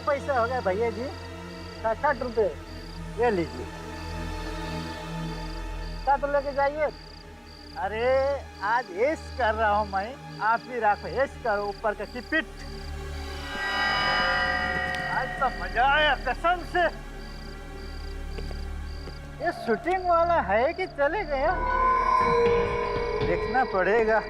पैसा हो गया भैया जी? 60 रुपए। ये लीजिए, 60 लेके जाइए। अरे आज ऐश कर रहा हूँ मैं, आप भी राखो, ऐश करो ऊपर का किपिट। आज तो मजा आया कसम से। ये शूटिंग वाला है कि चले गया, देखना पड़ेगा।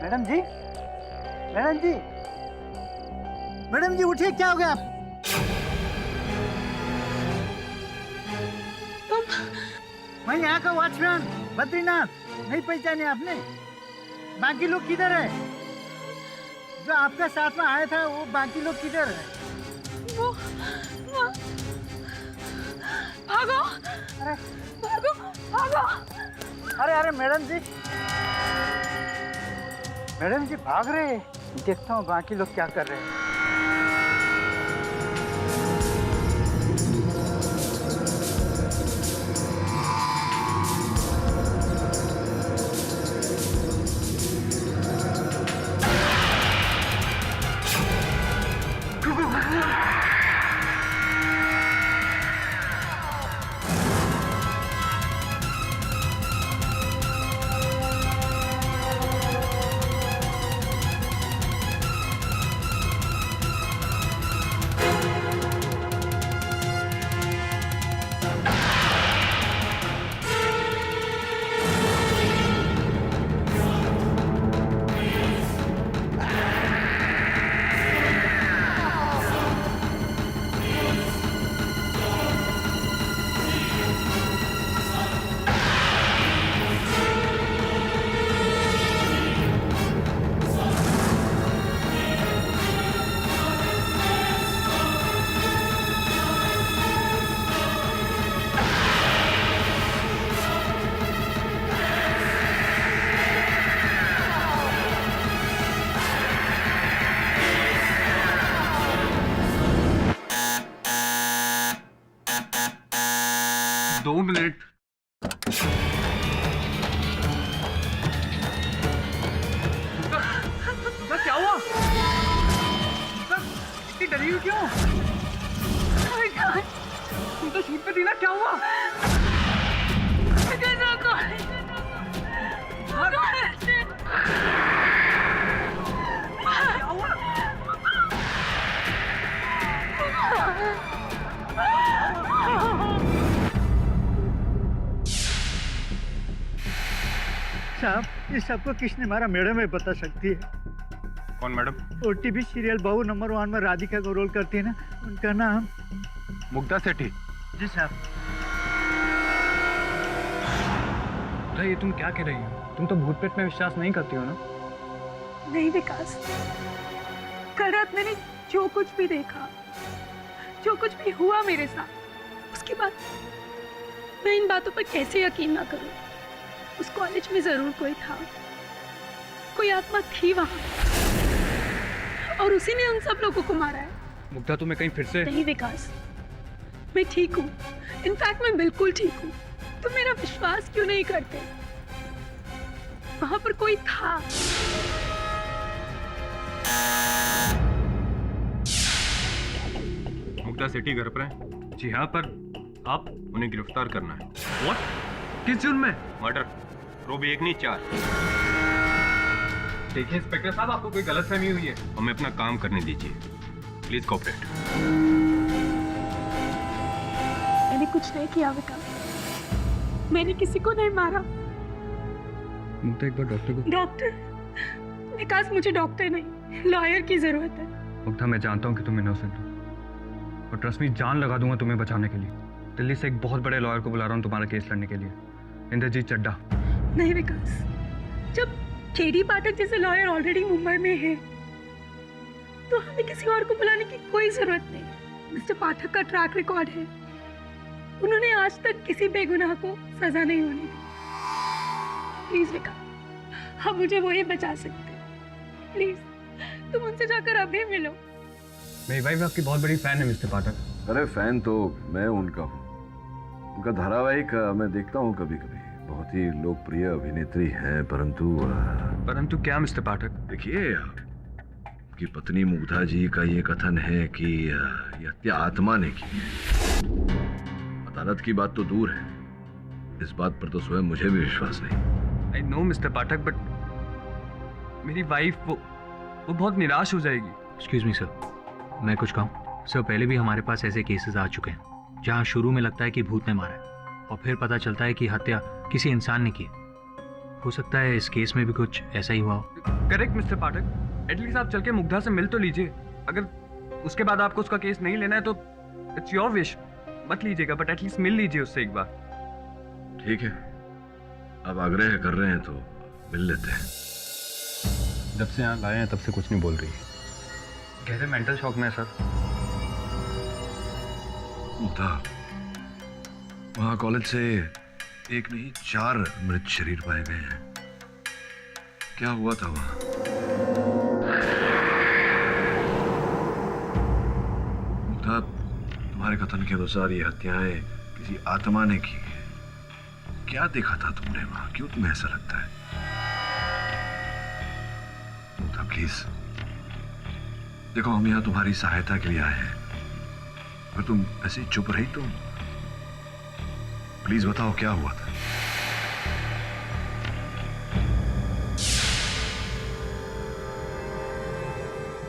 मैडम जी, मैडम जी, मैडम जी उठिए, क्या हो गया आप? मैं यहाँ का वॉचमैन बद्रीनाथ, नहीं पहचाने आपने? बाकी लोग किधर है? जो आपका साथ में आया था वो बाकी लोग किधर है? वो भागो, अरे भागो, भागो। अरे अरे मैडम जी, मैडम जी भाग रहे हैं। देखता हूँ बाकी लोग क्या कर रहे हैं। क्या हुआ? इतनी डरी हुई क्यों? तुम तो शूट पे थी ना, क्या हुआ? साहब, इस सबको किसने मारा मैडम है बता सकती है? कौन मैडम? ओटीवी सीरियल बहू नंबर 1 में राधिका को रोल करती है ना, उनका नाम मुग्धा सेठी। जी साहब। ये तुम क्या कह रही हो? तुम तो भूत प्रेत में विश्वास नहीं करती हो ना? नहीं विकास, कल रात मैंने जो कुछ भी देखा, जो कुछ भी हुआ मेरे साथ, उसके बाद मैं इन बातों पर कैसे यकीन ना करूं? उस कॉलेज में जरूर कोई था, कोई आत्मा थी वहां, और उसी ने उन सब लोगों को मारा है। मुग्धा, तुम्हें कहीं फिर से? नहीं विकास, मैं ठीक हूँ। इनफैक्ट मैं बिल्कुल ठीक हूँ। तुम मेरा विश्वास क्यों नहीं करते? वहां पर कोई था। मुग्धा सेठी घर पर है? जी हाँ, पर आप उन्हें गिरफ्तार करना है। व्हाट? किस जुर्म में? मर्डर। रो भी 1 नहीं 4। देखिए इंस्पेक्टर साहब, आपको कोई गलतफहमी हुई है। हमें अपना काम करने दीजिए, प्लीज कोऑपरेट। मैंने कुछ नहीं किया विकास, मैंने किसी को नहीं मारा। मुग्धा, एक बार डॉक्टर को। डॉक्टर? विकास, मुझे डॉक्टर नहीं, लॉयर की जरूरत है। मुग्धा, मैं जानता हूँ कि तुम इनोसेंट हो और ट्रस्ट मी, जान लगा दूंगा तुम्हें बचाने के लिए। दिल्ली से एक बहुत बड़े लॉयर को बुला रहा हूँ तुम्हारा केस लड़ने के लिए, इंद्रजीत चड्ढा। नहीं विकास, जब केडी पाठक जैसे लॉयर ऑलरेडी मुंबई में है तो हमें किसी और को बुलाने की कोई जरूरत नहीं। मिस्टर पाठक का ट्रैक रिकॉर्ड है, उन्होंने आज तक किसी बेगुनाह को सजा नहीं होने दी। प्लीज विकास, हम मुझे वही बचा सकते हैं। प्लीज तुम उनसे जाकर अभी मिलो। मेरी वाइफ आपकी बहुत बड़ी फैन है मिस्टर पाठक। अरे फैन तो मैं उनका हूँ। उनका धारावाहिक मैं देखता हूँ कभी कभी। बहुत ही लोकप्रिय अभिनेत्री हैं, परंतु क्या मिस्टर पाठक? देखिए, कि पत्नी मुग्धा जी का ये कथन है कि ये हत्या आत्मा ने की है। अदालत की बात तो दूर है, इस बात पर तो स्वयं मुझे भी विश्वास नहीं। I know mister Pathak, but मेरी वाइफ वो बहुत निराश हो जाएगी। एक्सक्यूज मी सर, मैं कुछ कहूँ? सर, पहले भी हमारे पास ऐसे केसेस आ चुके हैं जहाँ शुरू में लगता है कि भूत ने मारा है और फिर पता चलता है कि हत्या किसी इंसान ने की। हो सकता है इस केस में भी कुछ ऐसा ही हुआ हो। करेक्ट मिस्टर पाठक, एटलीस्ट आप चल के मुग्धा से मिल तो लीजिए। अगर उसके बाद आपको उसका केस नहीं लेना है तो इट्स योर विश, मत लीजिएगा, बट एटलीस्ट मिल लीजिए उससे एक बार। ठीक है, अब आग्रह कर रहे हैं तो मिल लेते हैं। जब से यहाँ लाए हैं तब से कुछ नहीं बोल रही है। गहरे मेंटल शॉक में है सर। मुग्धा, वहाँ कॉलेज से 1 नहीं 4 मृत शरीर पाए गए हैं। क्या हुआ था वहाँ? मुग्धा, तुम्हारे कथन के अनुसार ये हत्याएं किसी आत्मा ने की है। क्या देखा था तुमने वहाँ? क्यों तुम्हें ऐसा लगता है? मुग्धा प्लीज, देखो हम यहाँ तुम्हारी सहायता के लिए आए हैं। अगर तुम ऐसे ही चुप रही तो प्लीज बताओ क्या हुआ था।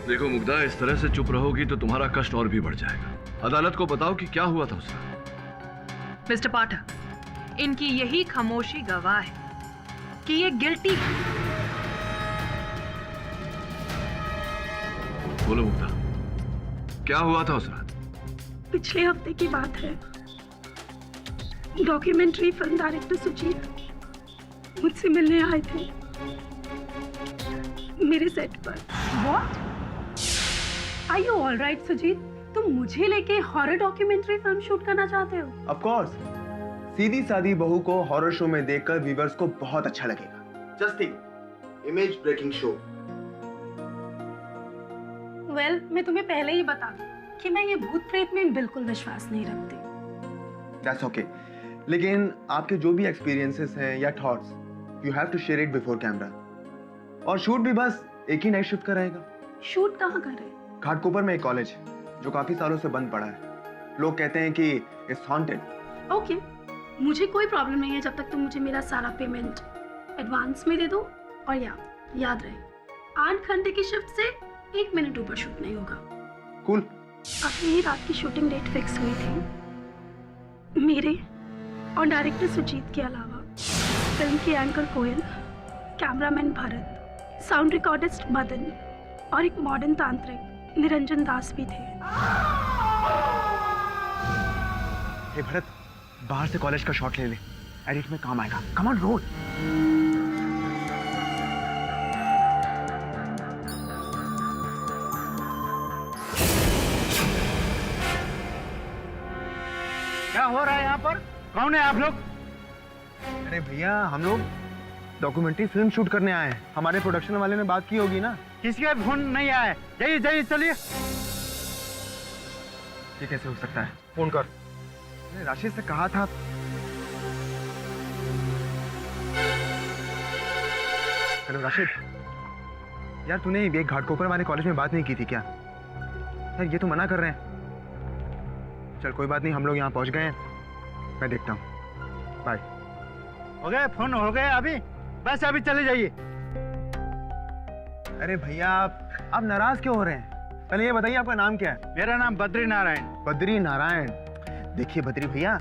देखो मुग्धा, इस तरह से चुप रहोगी तो तुम्हारा कष्ट और भी बढ़ जाएगा। अदालत को बताओ कि क्या हुआ था उसका। मिस्टर पाठक, इनकी यही खामोशी गवाह है कि ये गिल्टी है। बोलो मुग्धा, क्या हुआ था उस रात? पिछले हफ्ते की बात है। डॉक्यूमेंट्री फिल्म डायरेक्टर सुजीत मुझसे मिलने आए थे मेरे सेट पर। What? Are you all right, Sujit? तुम मुझे लेके हॉरर डॉक्यूमेंट्री फिल्म शूट करना चाहते हो? Of course, सीधी सादी बहू को हॉरर शो में देखकर व्यूअर्स को बहुत अच्छा लगेगा। Just think, image breaking show। Well, मैं तुम्हें पहले ही बता दूं कि मैं ये भूत प्रेत में बिल्कुल विश्वास नहीं रखती। That's okay। लेकिन आपके जो भी एक्सपीरियंसेस हैं या thoughts, you have to share it before camera। और शूट भी बस एक ही नाइट शिफ्ट का रहेगा। शूट कहाँ कर रहे? घाटकोपर में एक कॉलेज जो काफी सालों से बंद पड़ा है। लोग कहते हैं कि it's haunted। ओके, मुझे कोई प्रॉब्लम नहीं है जब तक तुम मुझे मेरा सारा पेमेंट एडवांस में दे दो। और याद रहे 8 घंटे की शिफ्ट से 1 मिनट ऊपर शूट नहीं होगा। Cool। अपनी ही रात की शूटिंग डेट फिक्स हुई थी। मेरे और डायरेक्टर सुजीत के अलावा फिल्म की anchor Koyal, cameraman Bharat, sound recordist Madan और एक मॉडर्न तांत्रिक निरंजन दास भी थे। हे भरत, बाहर से कॉलेज का शॉट ले ले, एडिट में काम आएगा। Come on roll. क्या हो रहा है यहाँ पर? कौन है आप लोग? अरे भैया, हम लोग डॉक्यूमेंट्री फिल्म शूट करने आए हैं। हमारे प्रोडक्शन वाले ने बात की होगी ना। किसी का फोन नहीं आया है। जाइए जाइए, चलिए। ये कैसे हो सकता है? फोन कर। मैंने राशि से कहा था। हेलो राशिद, यार तूने ये घाटकोपर वाले कॉलेज में बात नहीं की थी क्या? यार ये तो मना कर रहे हैं। चल कोई बात नहीं, हम लोग यहाँ पहुँच गए हैं, मैं देखता हूँ। बाय। हो गए फोन हो गए अभी, बस अभी चले जाइए। अरे भैया आप नाराज क्यों हो रहे हैं? पहले ये बताइए आपका नाम क्या है? मेरा नाम बद्री नारायण। बद्री नारायण। देखिए बद्री भैया,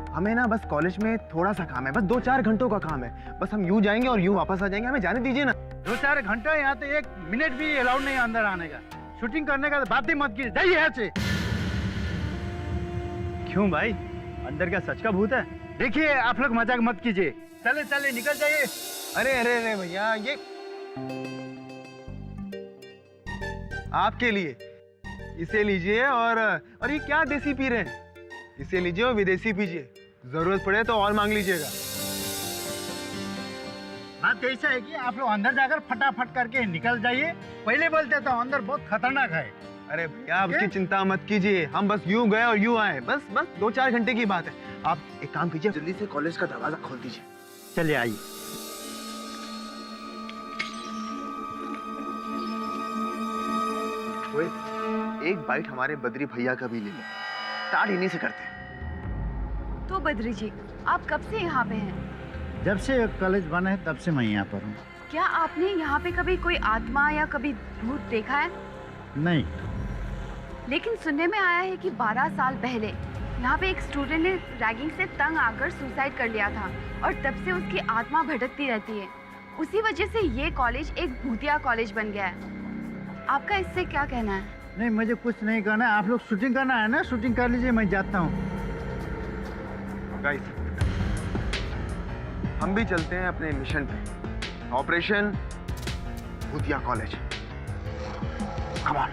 हमें ना बस कॉलेज में थोड़ा सा काम है, बस 2-4 घंटों का काम है। बस हम यूं जाएंगे और यूं वापस आ जाएंगे, हमें जाने दीजिए ना। 2-4 घंटा यहाँ तो 1 मिनट भी अलाउड नहीं अंदर आने का। शूटिंग करने का तो बात ही मत कीजिए, जाइए यहाँ से। क्यों भाई, अंदर क्या सच का भूत है? देखिए आप लोग मजाक मत कीजिए, चले चले निकल जाइए। अरे अरे अरे भैया, ये आपके लिए, इसे लीजिए। और ये क्या देसी पी रहे हैं? इसे लीजिए और विदेशी पीजिए, जरूरत पड़े तो और मांग लीजिएगा। बात ऐसा है कि आप लोग अंदर जाकर फटाफट करके निकल जाइए। पहले बोलते तो अंदर बहुत खतरनाक है। अरे भैया आप उसकी चिंता मत कीजिए, हम बस यूं गए और यूं आए, बस 2-4 घंटे की बात है। आप एक काम कीजिए, जल्दी से कॉलेज का दरवाजा खोल दीजिए। चलिए आइए। एक बाइट हमारे बद्री भैया का भी ले लो, स्टार्ट इन्हीं से करते हैं। तो बद्री जी, आप कब से यहाँ पे हैं? जब से कॉलेज बना है तब से मैं यहाँ पर हूँ। क्या आपने यहाँ पे कभी कोई आत्मा या कभी भूत देखा है? नहीं। लेकिन सुनने में आया है कि 12 साल पहले यहाँ पे एक स्टूडेंट ने रैगिंग से तंग आकर सुसाइड कर लिया था और तब से उसकी आत्मा भटकती रहती है। उसी वजह से ये कॉलेज एक भूतिया कॉलेज बन गया है। आपका इससे क्या कहना है? नहीं, मुझे कुछ नहीं करना है। आप लोग शूटिंग करना है ना, शूटिंग कर लीजिए, मैं जाता हूँ। गाइस, हम भी चलते हैं अपने मिशन पे, ऑपरेशन भूतिया कॉलेज। Come on.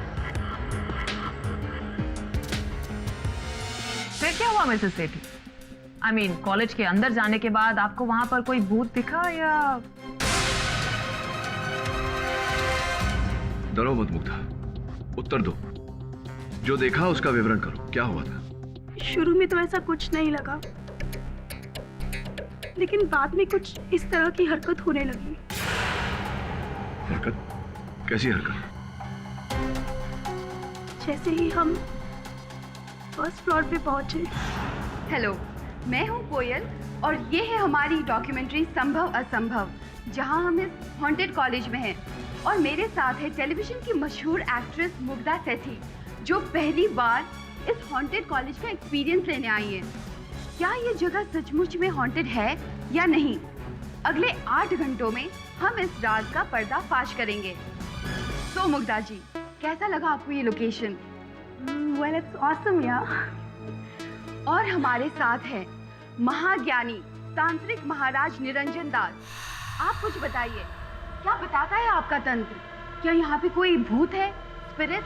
फिर क्या हुआ Mrs Sethi? I mean college के अंदर जाने के बाद आपको वहां पर कोई भूत दिखा या? डरो मत मुग्धा, उत्तर दो। जो देखा उसका विवरण करो, क्या हुआ था? शुरू में तो ऐसा कुछ नहीं लगा, लेकिन बाद में कुछ इस तरह की हरकत होने लगी। हरकत? कैसी हरकत? जैसे ही हम फर्स्ट फ्लोर पे पहुंचे। हेलो, मैं हूँ कोयल और ये है हमारी डॉक्यूमेंट्री संभव असंभव, जहाँ हम इस हॉन्टेड कॉलेज में हैं। और मेरे साथ है टेलीविजन की मशहूर एक्ट्रेस मुग्धा सेठी, जो पहली बार इस हॉन्टेड कॉलेज का एक्सपीरियंस लेने आई है। क्या ये जगह सचमुच में हॉन्टेड है या नहीं? अगले 8 घंटों में हम इस राज का पर्दाफाश करेंगे। तो मुग्धा जी, कैसा लगा आपको ये लोकेशन? वेल, इट्स ऑसम यार। और हमारे साथ है महाज्ञानी तांत्रिक महाराज निरंजन दास। आप कुछ बताइए, क्या बताता है आपका तंत्र? क्या यहाँ पे कोई भूत है, स्पिरिट?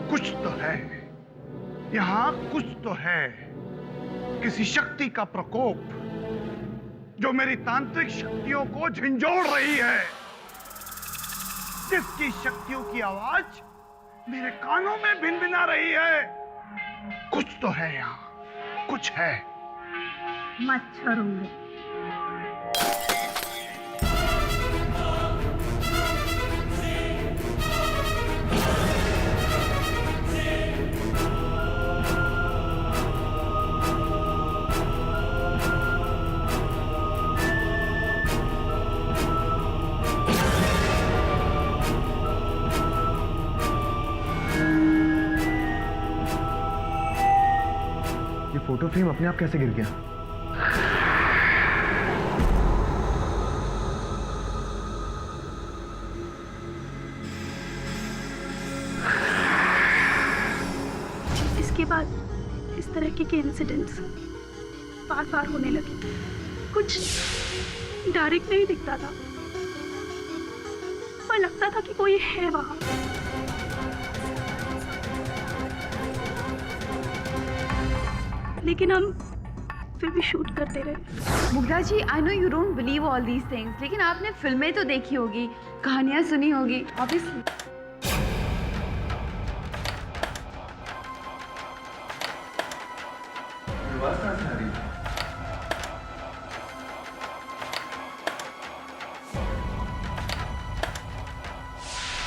कुछ तो है यहाँ, कुछ तो है। किसी शक्ति का प्रकोप जो मेरी तांत्रिक शक्तियों को झंझोड़ रही है, जिसकी शक्तियों की आवाज मेरे कानों में भिनभिना रही है। कुछ तो है यहाँ, कुछ है। मच्छर होंगे। फोटो फ्रेम अपने आप कैसे गिर गया? इसके बाद इस तरह के इंसिडेंट्स बार बार होने लगे। कुछ डायरेक्ट नहीं दिखता था, पर लगता था कि कोई है वहां। लेकिन हम फिर भी शूट करते रहे। Mugdha ji, I know you don't believe all these things, लेकिन आपने फिल्में तो देखी होगी, कहानियां सुनी होगी, ऑब्वियसली।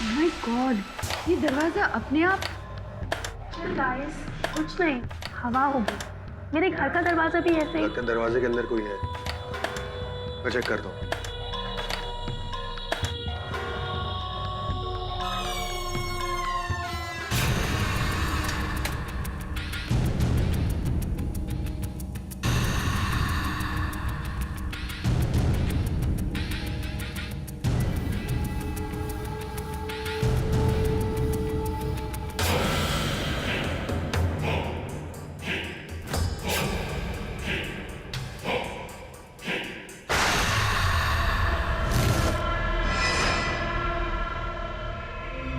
माय गॉड, ये दरवाजा अपने आप। गाइस, कुछ नहीं, हवा होगी। मेरे घर का दरवाजा भी ऐसे ही। लगता है दरवाजे के अंदर कोई है। मैं चेक करता हूँ।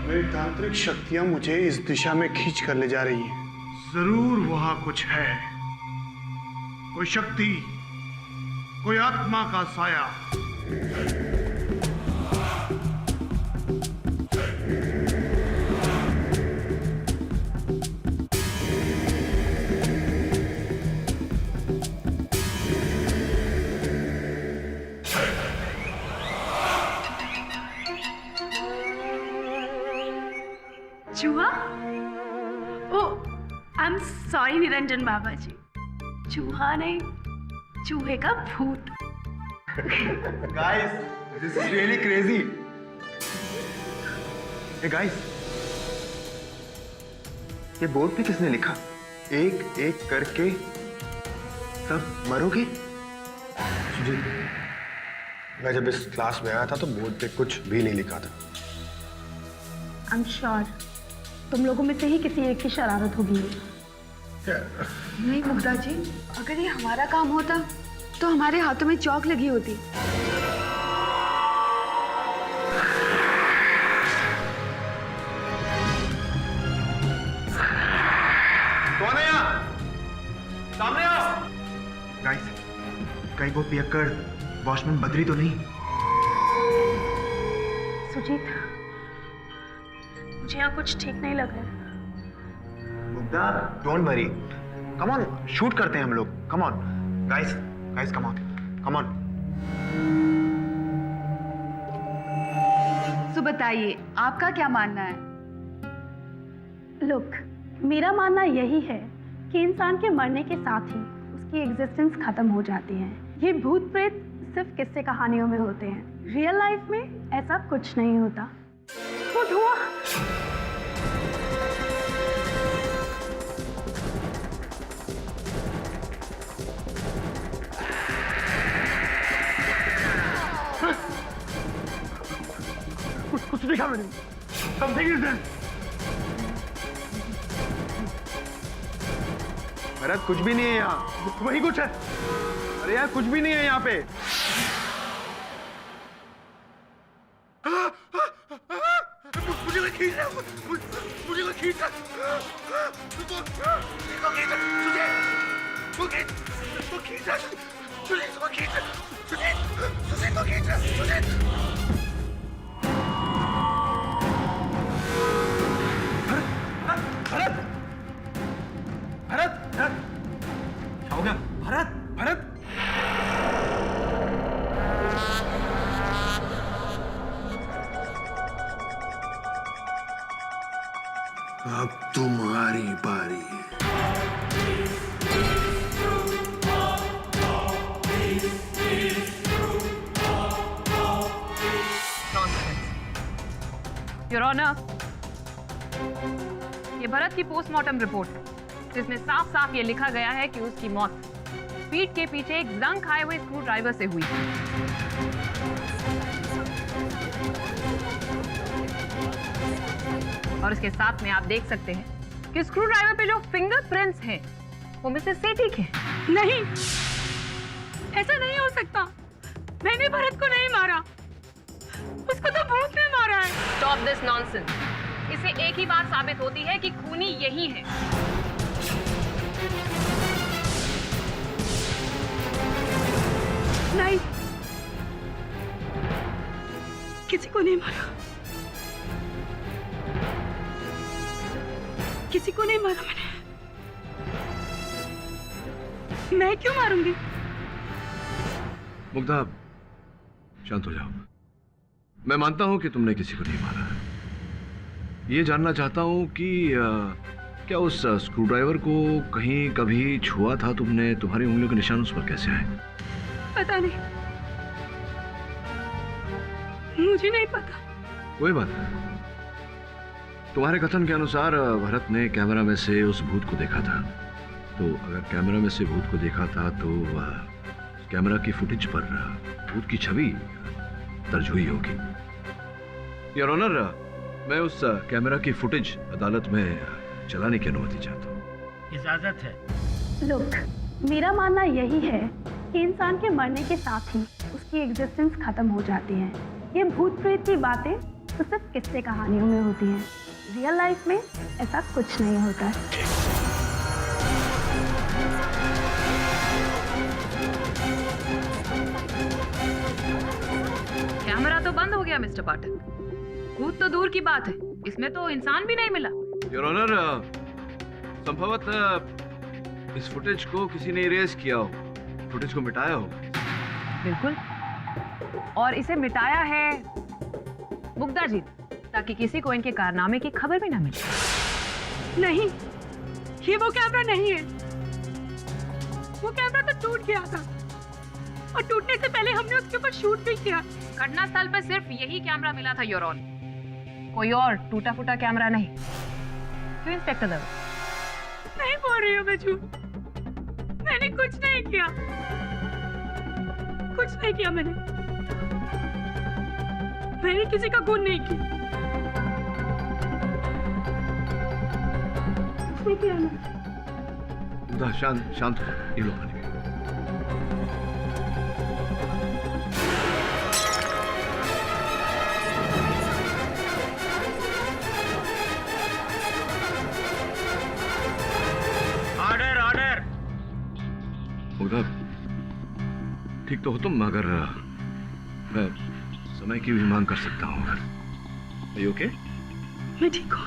मेरी तांत्रिक शक्तियां मुझे इस दिशा में खींच कर ले जा रही हैं। जरूर वहां कुछ है, कोई शक्ति, कोई आत्मा का साया। चूहा? ओ, आई एम सॉरी निरंजन बाबा जी, चूहा नहीं, चूहे का भूत। Guys, this is really crazy. Hey guys, ये बोर्ड पे किसने लिखा? एक एक करके सब मरोगे? जी, मैं जब इस क्लास में आया था तो बोर्ड पे कुछ भी नहीं लिखा था। आई एम श्योर तुम लोगों में से ही किसी एक की शरारत होगी। नहीं मुग्धा जी, अगर ये हमारा काम होता तो हमारे हाथों में चौक लगी होती। कौन है यहाँ? सामने आओ। गाइस, कहीं वो पियक्कड़ वॉचमैन बद्री तो नहीं? सुजीत, मुझे यहाँ कुछ ठीक नहीं लग रहा है। Mugdha, don't worry, come on, shoot करते हैं हम लोग, कम on guys, guys come on, come on. तो बताइए, आपका क्या मानना है? लुक, मेरा मानना यही है कि इंसान के मरने के साथ ही उसकी एग्जिस्टेंस खत्म हो जाती है। ये भूत प्रेत सिर्फ किस्से कहानियों में होते हैं, रियल लाइफ में ऐसा कुछ नहीं होता। वो धुआं, कुछ दिखा मैंने। Something is there. भरत, कुछ भी नहीं है यहाँ। वही कुछ है। अरे यार, कुछ भी नहीं है यहाँ पे। मुझे कोई खींच रहा है, मुझे कोई खींच रहा है। तुझे खींच रहा है। हो गया भरत, भरत। अब तुम्हारी बारी। योर ऑनर, ये भरत की पोस्टमार्टम रिपोर्ट है, जिसमें साफ साफ ये लिखा गया है कि उसकी मौत पीठ के पीछे एक जंग खाए हुए स्क्रू ड्राइवर से हुई। और इसके साथ में आप देख सकते हैं कि स्क्रू ड्राइवर पे जो फिंगरप्रिंट्स हैं वो मिसेस सेठी के हैं। नहीं, ऐसा नहीं हो सकता। मैंने भरत को नहीं मारा, उसको तो भूत ने मारा है। Stop this nonsense. इससे एक ही बात साबित होती है कि खूनी यही है। नहीं, किसी को नहीं मारा, किसी को नहीं मारा मैंने। मैं क्यों मारूंगी? मुग्धा, शांत हो जाओ। मैं मानता हूं कि तुमने किसी को नहीं मारा। ये जानना चाहता हूं कि क्या उस स्क्रू ड्राइवर को कहीं कभी छुआ था तुमने? तुम्हारी उंगलियों के निशान उस पर कैसे आए? पता नहीं, मुझे नहीं पता। कोई बात नहीं। तुम्हारे कथन के अनुसार भरत ने कैमरा में से उस भूत को देखा था, तो अगर कैमरा में से भूत को देखा था तो कैमरा की फुटेज पर भूत की छवि दर्ज हुई होगी। योर ऑनर, मैं उस कैमरा की फुटेज अदालत में चलाने की अनुमति चाहता हूँ। इजाजत है। लुक, मेरा मानना यही है कि इंसान के मरने के साथ ही उसकी एग्जिस्टेंस खत्म हो जाती है। ये भूत प्रेत की बातें तो सिर्फ किस्से कहानियों में होती हैं। रियल लाइफ में ऐसा कुछ नहीं होता है। कैमरा तो बंद हो गया मिस्टर पाठक। भूत तो दूर की बात है, इसमें तो इंसान भी नहीं मिला। योर ऑनर, संभवतः इस फुटेज को किसी ने इरेज किया हो, फुटेज को मिटाया हो। बिल्कुल, और इसे मिटाया है मुग्धा जी, ताकि किसी को इनके कारनामे की खबर भी ना मिले। नहीं, ये वो कैमरा नहीं है। वो कैमरा तो टूट गया था, और टूटने से पहले हमने उसके ऊपर शूट भी किया। घटना स्थल पर सिर्फ यही कैमरा मिला था योर ऑनर, कोई और टूटा फूटा कैमरा नहीं। क्यों इंस्पेक्टर दवे? नहीं बोल रही हूँ मैं झूठ। मैंने कुछ नहीं किया, कुछ नहीं किया मैंने किसी का खून नहीं किया। कुछ नहीं किया मैंने। मुग्धा, शांत हो। ये लो पानी। मुग्धा, ठीक तो हो तुम, मगर मैं समय की भी मांग कर सकता हूँ। Are you okay? मैं ठीक हूँ।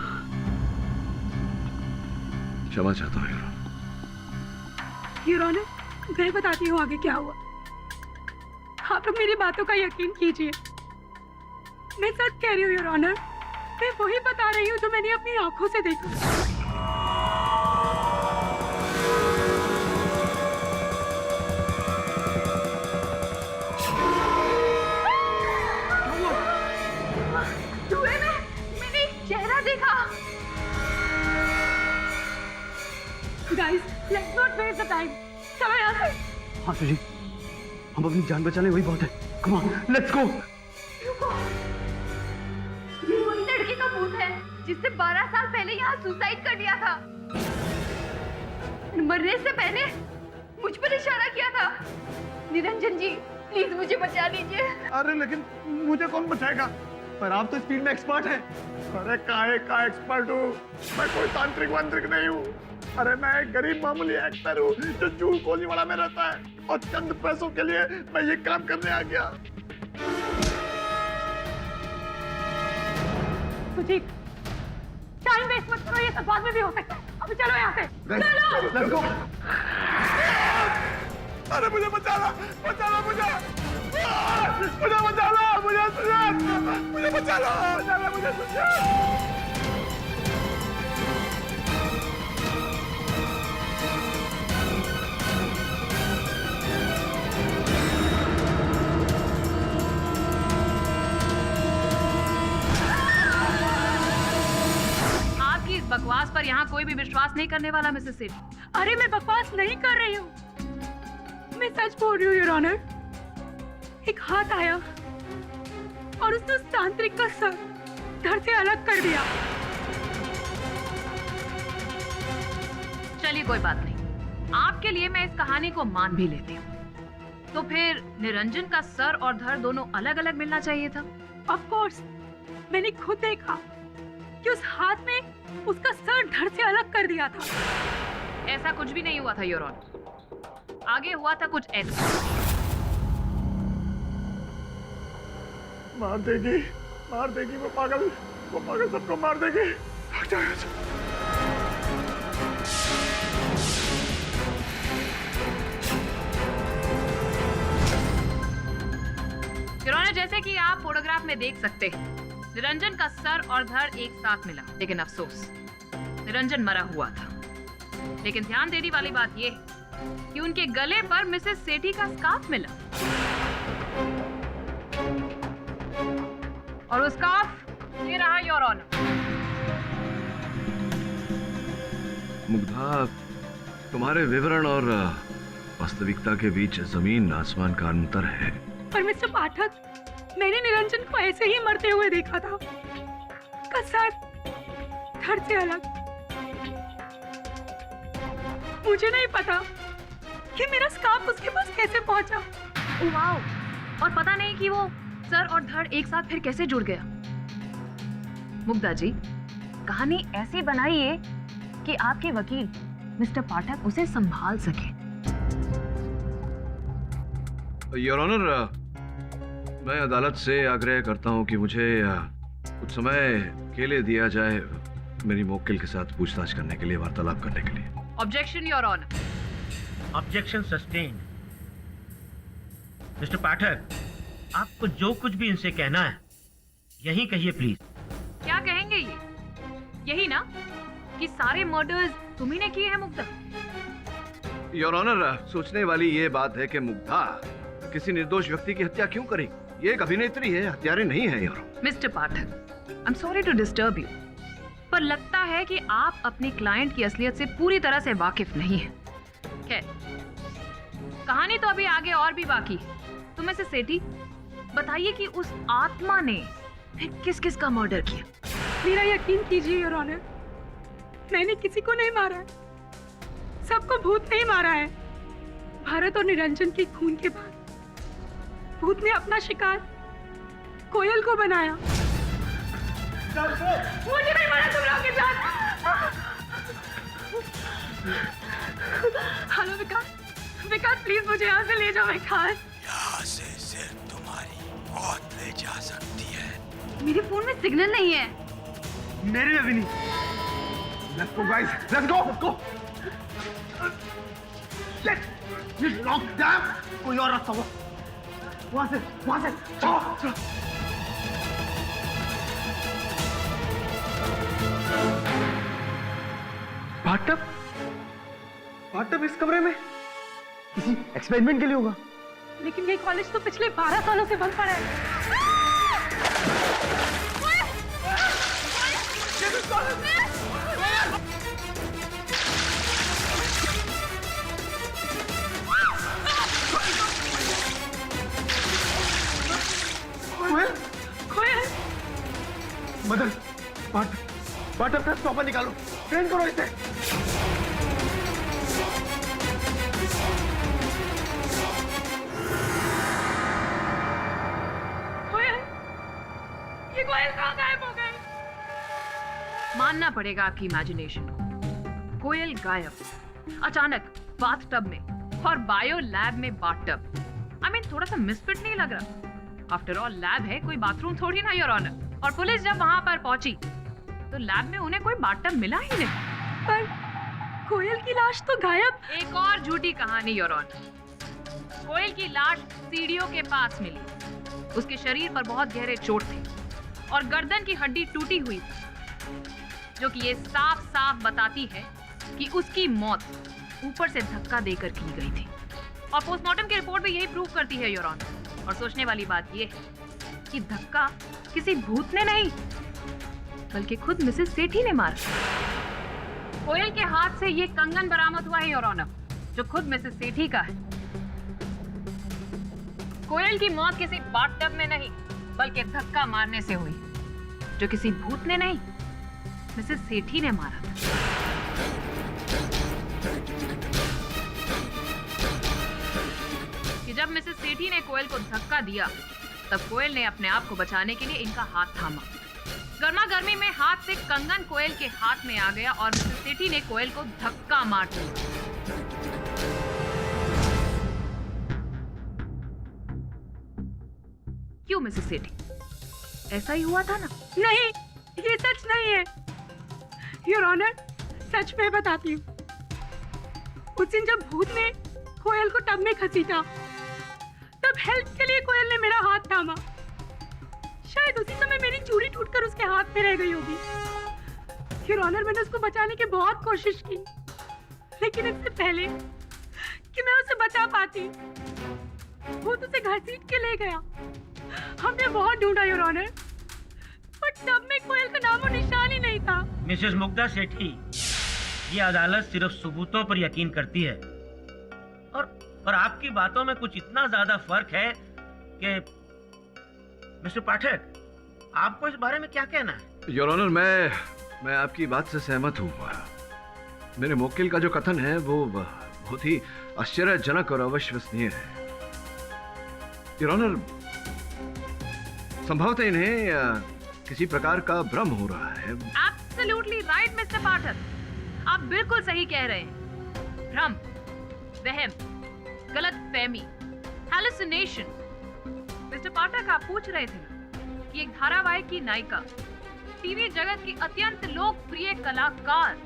क्षमा चाहता हूँ योर ऑनर, मैं बताती हूँ आगे क्या हुआ। आप लोग मेरी बातों का यकीन कीजिए, मैं सच कह रही हूँ योर ऑनर। मैं वही बता रही हूँ जो मैंने अपनी आंखों से देखा। Guys, let's not waste the time. चलो यहाँ से। हाँ सुजी, हम अपनी जान बचा लें, वही बहुत है। Come on, let's go. रुको, ये वही लड़के का भूत है जिसने 12 साल पहले यहाँ सुसाइड कर लिया था। मरने से पहले मुझ पर इशारा किया था। निरंजन जी, प्लीज मुझे बचा लीजिए। अरे लेकिन मुझे कौन बचाएगा? पर आप तो स्पीड में एक्सपर्ट हैं। अरे काहे का एक्सपर्ट हूँ, मैं कोई तांत्रिक वांत्रिक नहीं हूँ। अरे मैं एक गरीब मामूली एक्टर हूँ जो जूह कोलीवाड़ा में रहता है, और चंद पैसों के लिए मैं ये काम करने आ गया। सुजीत, टाइम वेस्ट मत करो, ये सब बाद में भी हो सकता है। अभी चलो यहाँ से। चलो। Let's go. अरे मुझे बचाना मुझे बचा लो, मुझे बचा लो, मुझे आपकी इस बकवास पर यहाँ कोई भी विश्वास नहीं करने वाला मिसेस सेठी। अरे मैं बकवास नहीं कर रही हूँ, मैं सच बोल रही हूँ योर ऑनर। एक हाथ आया और उसने उस तांत्रिक का सर धड़ से अलग कर दिया। चलिए कोई बात नहीं, आपके लिए मैं इस कहानी को मान भी लेती हूँ। तो फिर निरंजन का सर और धड़ दोनों अलग अलग मिलना चाहिए था। ऑफ कोर्स, मैंने खुद देखा कि उस हाथ में उसका सर धड़ से अलग कर दिया था। ऐसा कुछ भी नहीं हुआ था योर ऑनर, आगे हुआ था कुछ ऐसा। मार देगी वो पागल सबको मार देगी। भाग जाओ यहाँ से। किरोना, जैसे कि आप फोटोग्राफ में देख सकते हैं, निरंजन का सर और धड़ एक साथ मिला, लेकिन अफसोस निरंजन मरा हुआ था। लेकिन ध्यान देने वाली बात यह है कि उनके गले पर मिसेस सेठी का स्कार्फ मिला, और वो स्कार्फ ये रहा, योर ऑनर। मुग्धा, तुम्हारे विवरण और वास्तविकता के बीच जमीन आसमान का अंतर है। पर मिस्टर पाठक, मैंने निरंजन को ऐसे ही मरते हुए देखा था, उसका सर धड़ से अलग। मुझे नहीं पता कि मेरा स्कार्फ उसके पास कैसे पहुंचा। Oh wow! और पता नहीं कि वो सर और धड़ एक साथ फिर कैसे जुड़ गया। मुग्धा जी, कहानी ऐसी बनाइए कि आपके वकील मिस्टर पाठक उसे संभाल सके। योर ऑनर, मैं अदालत से आग्रह करता हूं कि मुझे कुछ समय अकेले दिया जाए मेरी मुवक्किल के साथ पूछताछ करने के लिए, वार्तालाप करने के लिए। Objection your honour. Objection sustained. Mister Pathak, आपको जो कुछ भी इनसे कहना है यही कहिए प्लीज। क्या कहेंगे ये? यही ना कि सारे मर्डर्स तुम्ही ने किए हैं मुग्धा? योर ऑनर, सोचने वाली ये बात है कि मुग्धा किसी निर्दोष व्यक्ति की हत्या क्यों करेगी? ये एक अभिनेत्री है, हत्यारे नहीं है। Your mister Pathak, I am sorry to disturb you, पर लगता है कि आप अपने क्लाइंट की असलियत से पूरी तरह से वाकिफ नहीं हैं। खैर, कहानी तो अभी आगे और भी बाकी है। तो मिसेस सेठी, बताइए कि उस आत्मा ने किस किस का मर्डर किया? मेरा यकीन कीजिए योर ऑनर, मैंने किसी को नहीं मारा है, सबको भूत ने ही मारा है। भारत और निरंजन के खून के बाद भूत ने अपना शिकार कोयल को बनाया। मुझे नहीं मारा तुम लोग के साथ। हेलो विकास प्लीज मुझे यहाँ से ले जाओ। विकास, यहाँ से सिर्फ तुम्हारी मौत ले जा सकती है। मेरे फोन में सिग्नल नहीं है। मेरे में भी नहीं। Let's go guys, let's go. Shit, you locked them. कोई और रास्ता हो? वहाँ से चलो। बाथटब इस कमरे में किसी एक्सपेरिमेंट के लिए होगा। लेकिन ये कॉलेज तो पिछले 12 सालों से बंद पड़ा है। मदन, बाथटब का स्टॉपर निकालो, ट्रेन करो इसे। ये कोयल कहाँ गायब हो गई? मानना पड़ेगा आपकी इमेजिनेशन को। कोयल गायब अचानक बाथटब में, और बायो लैब में बाथटब। आई मीन, थोड़ा सा मिसफिट नहीं लग रहा? आफ्टर ऑल लैब है, कोई बाथरूम थोड़ी ना, योर ऑनर। और पुलिस जब वहां पर पहुंची तो लैब में उन्हें कोई बाथटब मिला ही नहीं। पर कोयल की लाश तो गायब। एक और झूठी कहानी योर ऑनर। कोयल की लाश सीढ़ियों के पास मिली। उसके शरीर पर बहुत गहरे चोट थे और गर्दन की हड्डी टूटी हुई थी, जो कि ये साफ साफ बताती है कि उसकी मौत ऊपर से धक्का देकर की गई थी। और पोस्टमार्टम की रिपोर्ट भी यही प्रूव करती है योर ऑनर। और सोचने वाली बात यह है कि धक्का किसी भूत ने नहीं, बल्कि खुद मिसेस सेठी ने मारा। कोयल के हाथ से ये कंगन बरामद हुआ है योर ऑनर, जो खुद मिसेस सेठी का है। कोयल की मौत किसी बाथटब में नहीं, बल्कि धक्का मारने से हुई, जो किसी भूत ने नहीं, मिसेस सेठी ने मारा था। कि जब मिसेस सेठी ने कोयल को धक्का दिया, तब कोयल ने अपने आप को बचाने के लिए इनका हाथ थामा। गर्मा गर्मी में हाथ से कंगन कोयल के हाथ में आ गया और मिसेस सेठी ने कोयल को धक्का मार दिया। क्यों मिसेस सेठी? ऐसा ही हुआ था ना? नहीं, ये सच नहीं है योर ऑनर। सच में बताती हूँ, उस दिन जब भूत ने कोयल को टब में घसीटा, तब हेल्प के लिए कोयल ने मेरा हाथ थामा। शायद उसी समय मेरी चूड़ी टूटकर उसके हाथ में रह गई होगी। योर ऑनर, मैंने उसको बचाने की बहुत कोशिश की, लेकिन इससे पहले कि मैं उसे बचा पाती, भूत उसे घसीट के ले गया। हमने बहुत ढूंढा योर ऑनर, पर टब में कोयल का नामो निशान ही नहीं था। मिसेस मुग्धा सेठी, ये अदालत सिर्फ सबूतों पर यकीन करती है, और आपकी बातों में कुछ इतना ज्यादा फर्क है कि मिस्टर पाठक, आपको इस बारे में क्या कहना है? योर ऑनर, मैं आपकी बात से सहमत हूँ। मेरे मुवक्किल का जो कथन है वो बहुत ही आश्चर्यजनक और अविश्वसनीय है। योर ऑनर, संभवतः इन्हें किसी प्रकार का भ्रम हो रहा है। Absolutely right, मिस्टर पाठक, आप बिल्कुल सही कह रहे हैं। भ्रम, वहम, गलतफहमी, हैलुसिनेशन। मिस्टर पाठक, आप पूछ रहे थे कि एक धारावाहिक की नायिका, टीवी जगत की अत्यंत लोकप्रिय कलाकार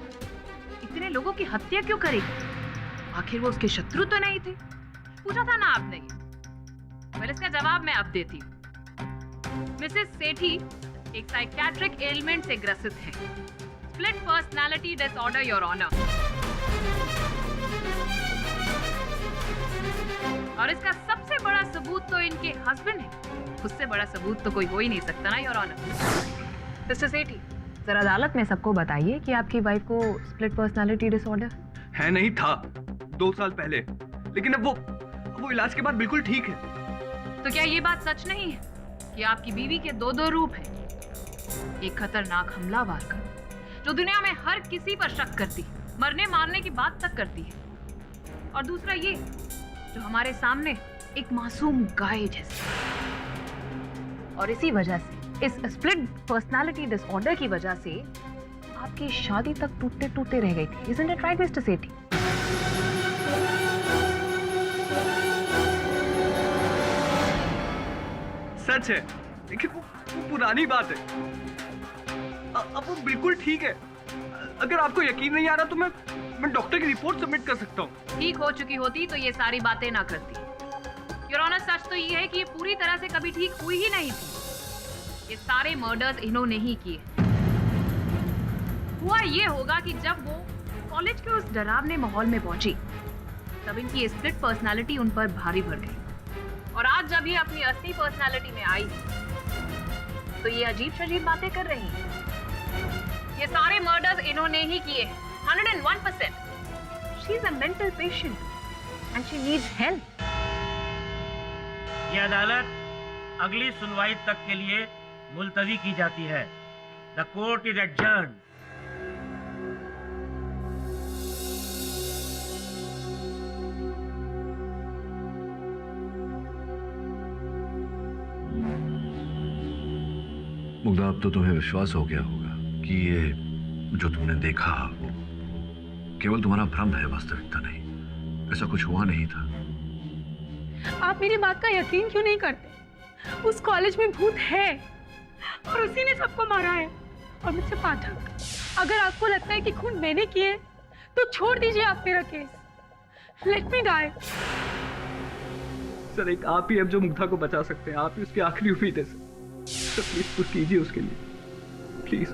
इतने लोगों की हत्या क्यों करेगी? आखिर वो उसके शत्रु तो नहीं थे? पूछा था ना आपने। वेल, इसका जवाब मैं अब देती हूँ। मिसेस सेठी एक साइकियाट्रिक एलिमेंट से ग्रसित हैं, split personality disorder your honour. और इसका सबसे बड़ा सबूत तो इनके हस्बैंड है। उससे बड़ा सबूत तो कोई हो ही नहीं सकता ना your honour. Mister Sethi, sir अदालत में सबको बताइए कि आपकी वाइफ को स्प्लिट पर्सनालिटी डिसऑर्डर है। नहीं था 2 साल पहले, लेकिन अब वो इलाज के बाद बिल्कुल ठीक है। तो क्या ये बात सच नहीं है कि आपकी बीवी के 2 रूप हैं? एक खतरनाक हमलावर का, जो दुनिया में हर किसी पर शक करती, मरने मारने की बात तक करती है, और दूसरा ये जो हमारे सामने एक मासूम गाय जैसा। और इसी वजह से, इस स्प्लिट पर्सनालिटी डिसऑर्डर की वजह से आपकी शादी तक टूटते टूटते रह गई थी। Isn't it right, मिस्टर सेठी? सच है, लेकिन वो पुरानी बात है। अब वो बिल्कुल ठीक है। अगर आपको यकीन नहीं आ रहा तो मैं डॉक्टर की रिपोर्ट सबमिट कर सकता हूँ। ठीक हो चुकी होती तो ये सारी बातें ना करती। योर ऑनर, सच तो ये है कि ये पूरी तरह से कभी ठीक हुई ही नहीं थी। ये सारे मर्डर्स इन्होंने ही किए। हुआ ये होगा कि जब वो कॉलेज के उस डरावने माहौल में पहुंची, तब इनकी स्प्लिट पर्सनालिटी उन पर भारी पड़ गई। और आज जब ये अपनी असली पर्सनालिटी में आई, तो ये अजीब शजीब बातें कर रही है। ये सारे मर्डर्स इन्होंने ही किए हैं, 101%। She is a mental patient and she needs help. ये अदालत अगली सुनवाई तक के लिए मुलतवी की जाती है। The court is adjourned. Mugdha, अब तो तुम्हें विश्वास हो गया होगा कि ये जो तुमने देखा वो केवल तुम्हारा भ्रम है, वास्तविकता नहीं। ऐसा कुछ हुआ नहीं था। आप मेरी बात का यकीन क्यों नहीं करते? उस कॉलेज में भूत है और उसी ने सबको मारा है। और मिस्टर पाठक, अगर आपको लगता है कि खून मैंने किए, तो छोड़ दीजिए आप मेरा केस। Let me die. सर, एक आप ही अब जो मुग्धा को बचा सकते हैं। आप ही उसकी आखिरी उम्मीद है सर। प्लीज कुछ कीजिए उसके लिए, प्लीज।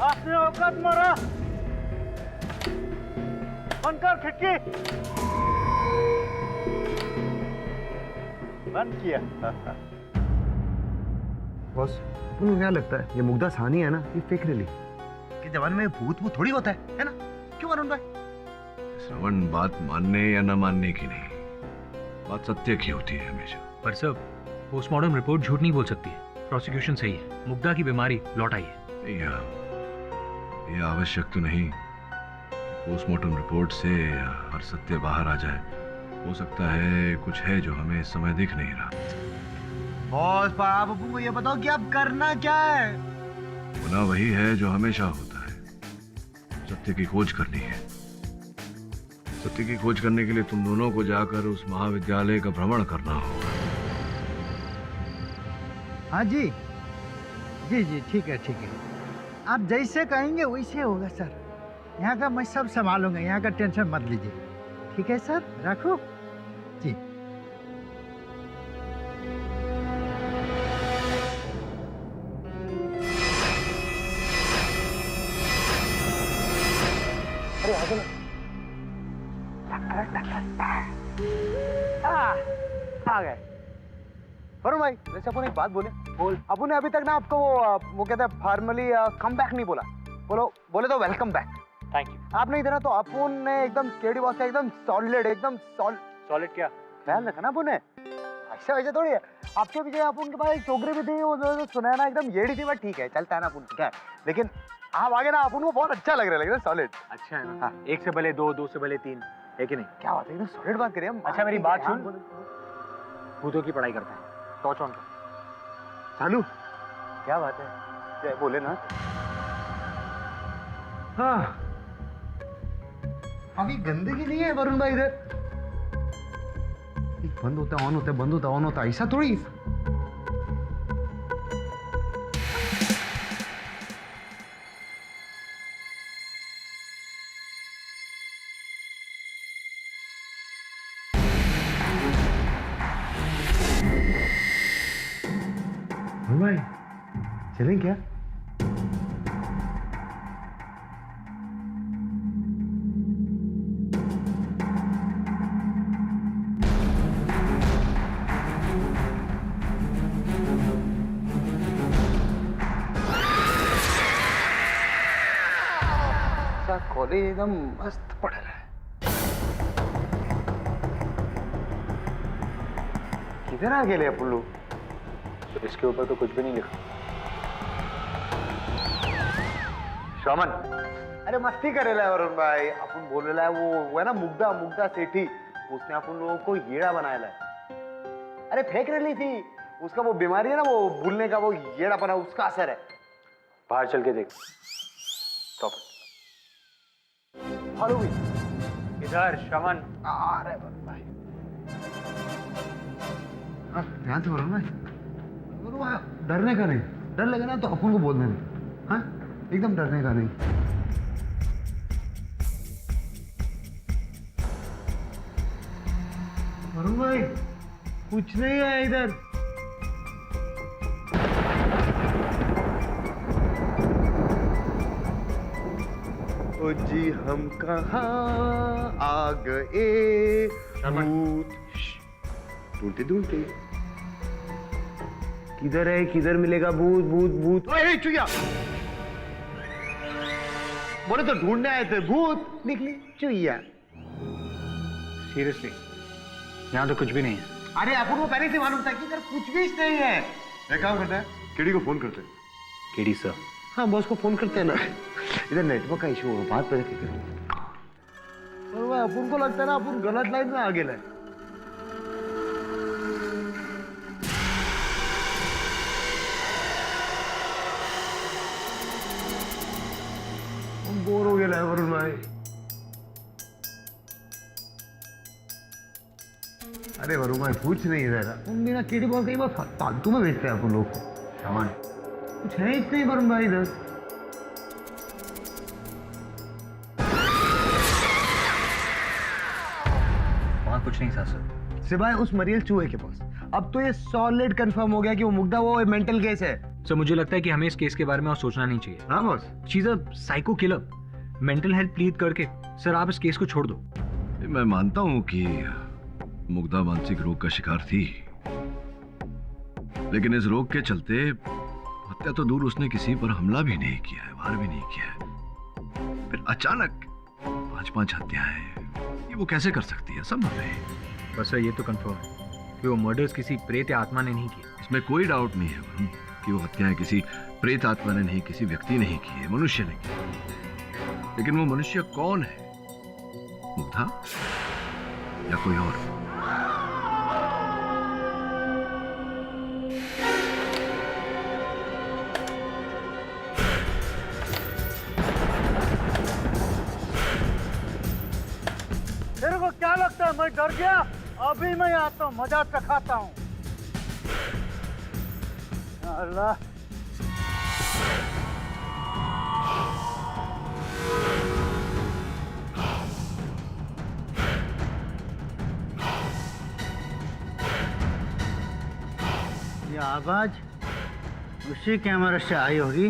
आपने औकात मारा, बंद कर खिड़की। बंद किया। बॉस, तुमको क्या लगता है ये मुग्धा सानी है ना, ये फेक रैली के जमाने में भूत भूत थोड़ी होता है ना? क्यों अरुण भाई? श्रवण, बात मानने या न मानने की नहीं, बात सत्य की होती है हमेशा। पर सर, पोस्टमार्टम रिपोर्ट झूठ नहीं बोल सकती है। प्रोसिक्यूशन सही है, मुग्धा की बीमारी लौट आई है। यह आवश्यक तो नहीं पोस्टमार्टम रिपोर्ट से हर सत्य बाहर आ जाए। हो सकता है कुछ है जो हमें इस समय दिख नहीं रहा। बॉस, आप अप्पू को ये बताओ कि आप करना क्या है? होना वही है जो हमेशा होता है, सत्य की खोज करनी है। सत्य की खोज करने के लिए तुम दोनों को जाकर उस महाविद्यालय का भ्रमण करना होगा। हाँ जी, जी जी, ठीक है ठीक है। आप जैसे कहेंगे वैसे होगा सर। यहाँ का मैं सब संभालूंगा, यहाँ का टेंशन मत लीजिए। ठीक है सर, रखो जी। अरे आ गए आ गए। वरुण भाई, वैसे अपन एक बात बोले। बोल। अपन ने अभी तक ना आपको वो कहते हैं फॉर्मली कम बैक नहीं बोला। बोले तो वेलकम बैक। Thank you. आप नहीं थे ना तो अपन ने एकदम केडी बॉस का एकदम सॉलिड, एकदम सॉलिड क्या? ख्याल रखा ना अपन ने। ऐसा वैसे थोड़ी है। आपके पीछे अपन के पास एक चोकरी भी थी, वो जो सुना है ना एकदम येड़ी थी, बट ठीक है चलता है ना अपन, ठीक है। लेकिन आप आगे ना अपन को बहुत अच्छा लग रहा है, सॉलिड। अच्छा है ना? हाँ। 1 से भले 2, 2 से भले 3, है कि नहीं? क्या बात है, एकदम सॉलिड बात करिए हम। अच्छा मेरी बात सुन, भूतों की पढ़ाई करता है, टॉर्च ऑन कर। चालू? क्या बात है, जय भोलेनाथ। हाँ, अभी गंदगी नहीं है वरुण भाई इधर। बंद होता है ऑन होता है, बंद होता है ऑन होता है, ऐसा थोड़ी। भाई चलें क्या? कॉलेज एकदम मस्त पढ़ रहा है। किधर आ गए अपन लोग? तो इसके ऊपर तो कुछ भी नहीं लिखा। श्रमन, अरे मस्ती करे ला वरुण भाई। अपन बोले ला वो है ना मुग्धा सेठी, उसने अपन लोगों को येड़ा बनाया ला। अरे फेंक रही थी, उसका वो बीमारी है ना, वो भूलने का, वो येड़ा बना, उसका असर है। बाहर चल के देख। स्टॉप। फॉलो भी इधर श्रवण। अरे वरुण भाई, ध्यान से वरुण भाई। डरने का नहीं, डर लगे ना तो अपन को बोलने नहीं। हाँ, एकदम डरने का नहीं। वरुण भाई कुछ नहीं है इधर। ओ जी हम कहाँ आ गए भूत। ढूंढते ढूंढते किधर है, किधर मिलेगा भूत भूत भूत। ओए चुया, बोले तो ढूंढने आए थे, भूत निकली चुया। सीरियसली यहाँ तो कुछ भी नहीं है। अरे अपन को पहले से मालूम था कि इधर कुछ भी नहीं है। एक काम करता है, केडी को फोन करते हैं। KD sir? हाँ, बॉस को फोन करते हैं ना। इधर नेटवर्क का इशू हो, बात पहले करते हैं। अपन को लगता है ना अपन गलत लाइन में आगे लाए। बोर हो गया वरुण भाई। अरे वरुण भाई कुछ नहीं रहेगा, तुम बिना केडी बॉल कई बार फालतू में भेजते हैं अपन लोग को। सामान कुछ है ही नहीं वरुण भाई इधर। वहाँ कुछ नहीं था सर, सिवाय उस मरियल चूहे के पास। अब तो ये सॉलिड कंफर्म हो गया कि वो मुग्धा वो मेंटल केस है। सर मुझे लगता है कि हमें इस केस के बारे में और सोचना नहीं चाहिए। हाँ boss, she is a psycho killer. Mental health plead करके सर आप इस केस को छोड़ दो। मैं मानता हूं कि मुग्धा मानसिक रोग का शिकार थी, लेकिन इस रोग के चलते हत्या तो दूर, उसने किसी पर हमला भी नहीं किया है, वार भी नहीं किया है। फिर अचानक 5-5 हत्याएं, ये वो कैसे कर सकती है? संभव है? बस सर ये तो कंफर्म है कि वो मर्डर्स किसी प्रेत या आत्मा ने नहीं किए। इसमें कोई डाउट नहीं है वरुण कि वो हत्याएं किसी प्रेत आत्मा ने नहीं, किसी व्यक्ति ने ही की है, मनुष्य ने की है। लेकिन वो मनुष्य कौन है? मुग्धा? या कोई और? तेरे को क्या लगता है मैं डर गया? अभी मैं आता हूँ, मजा चखाता हूँ। अल्लाह, ये आवाज उसी कैमरे से आई होगी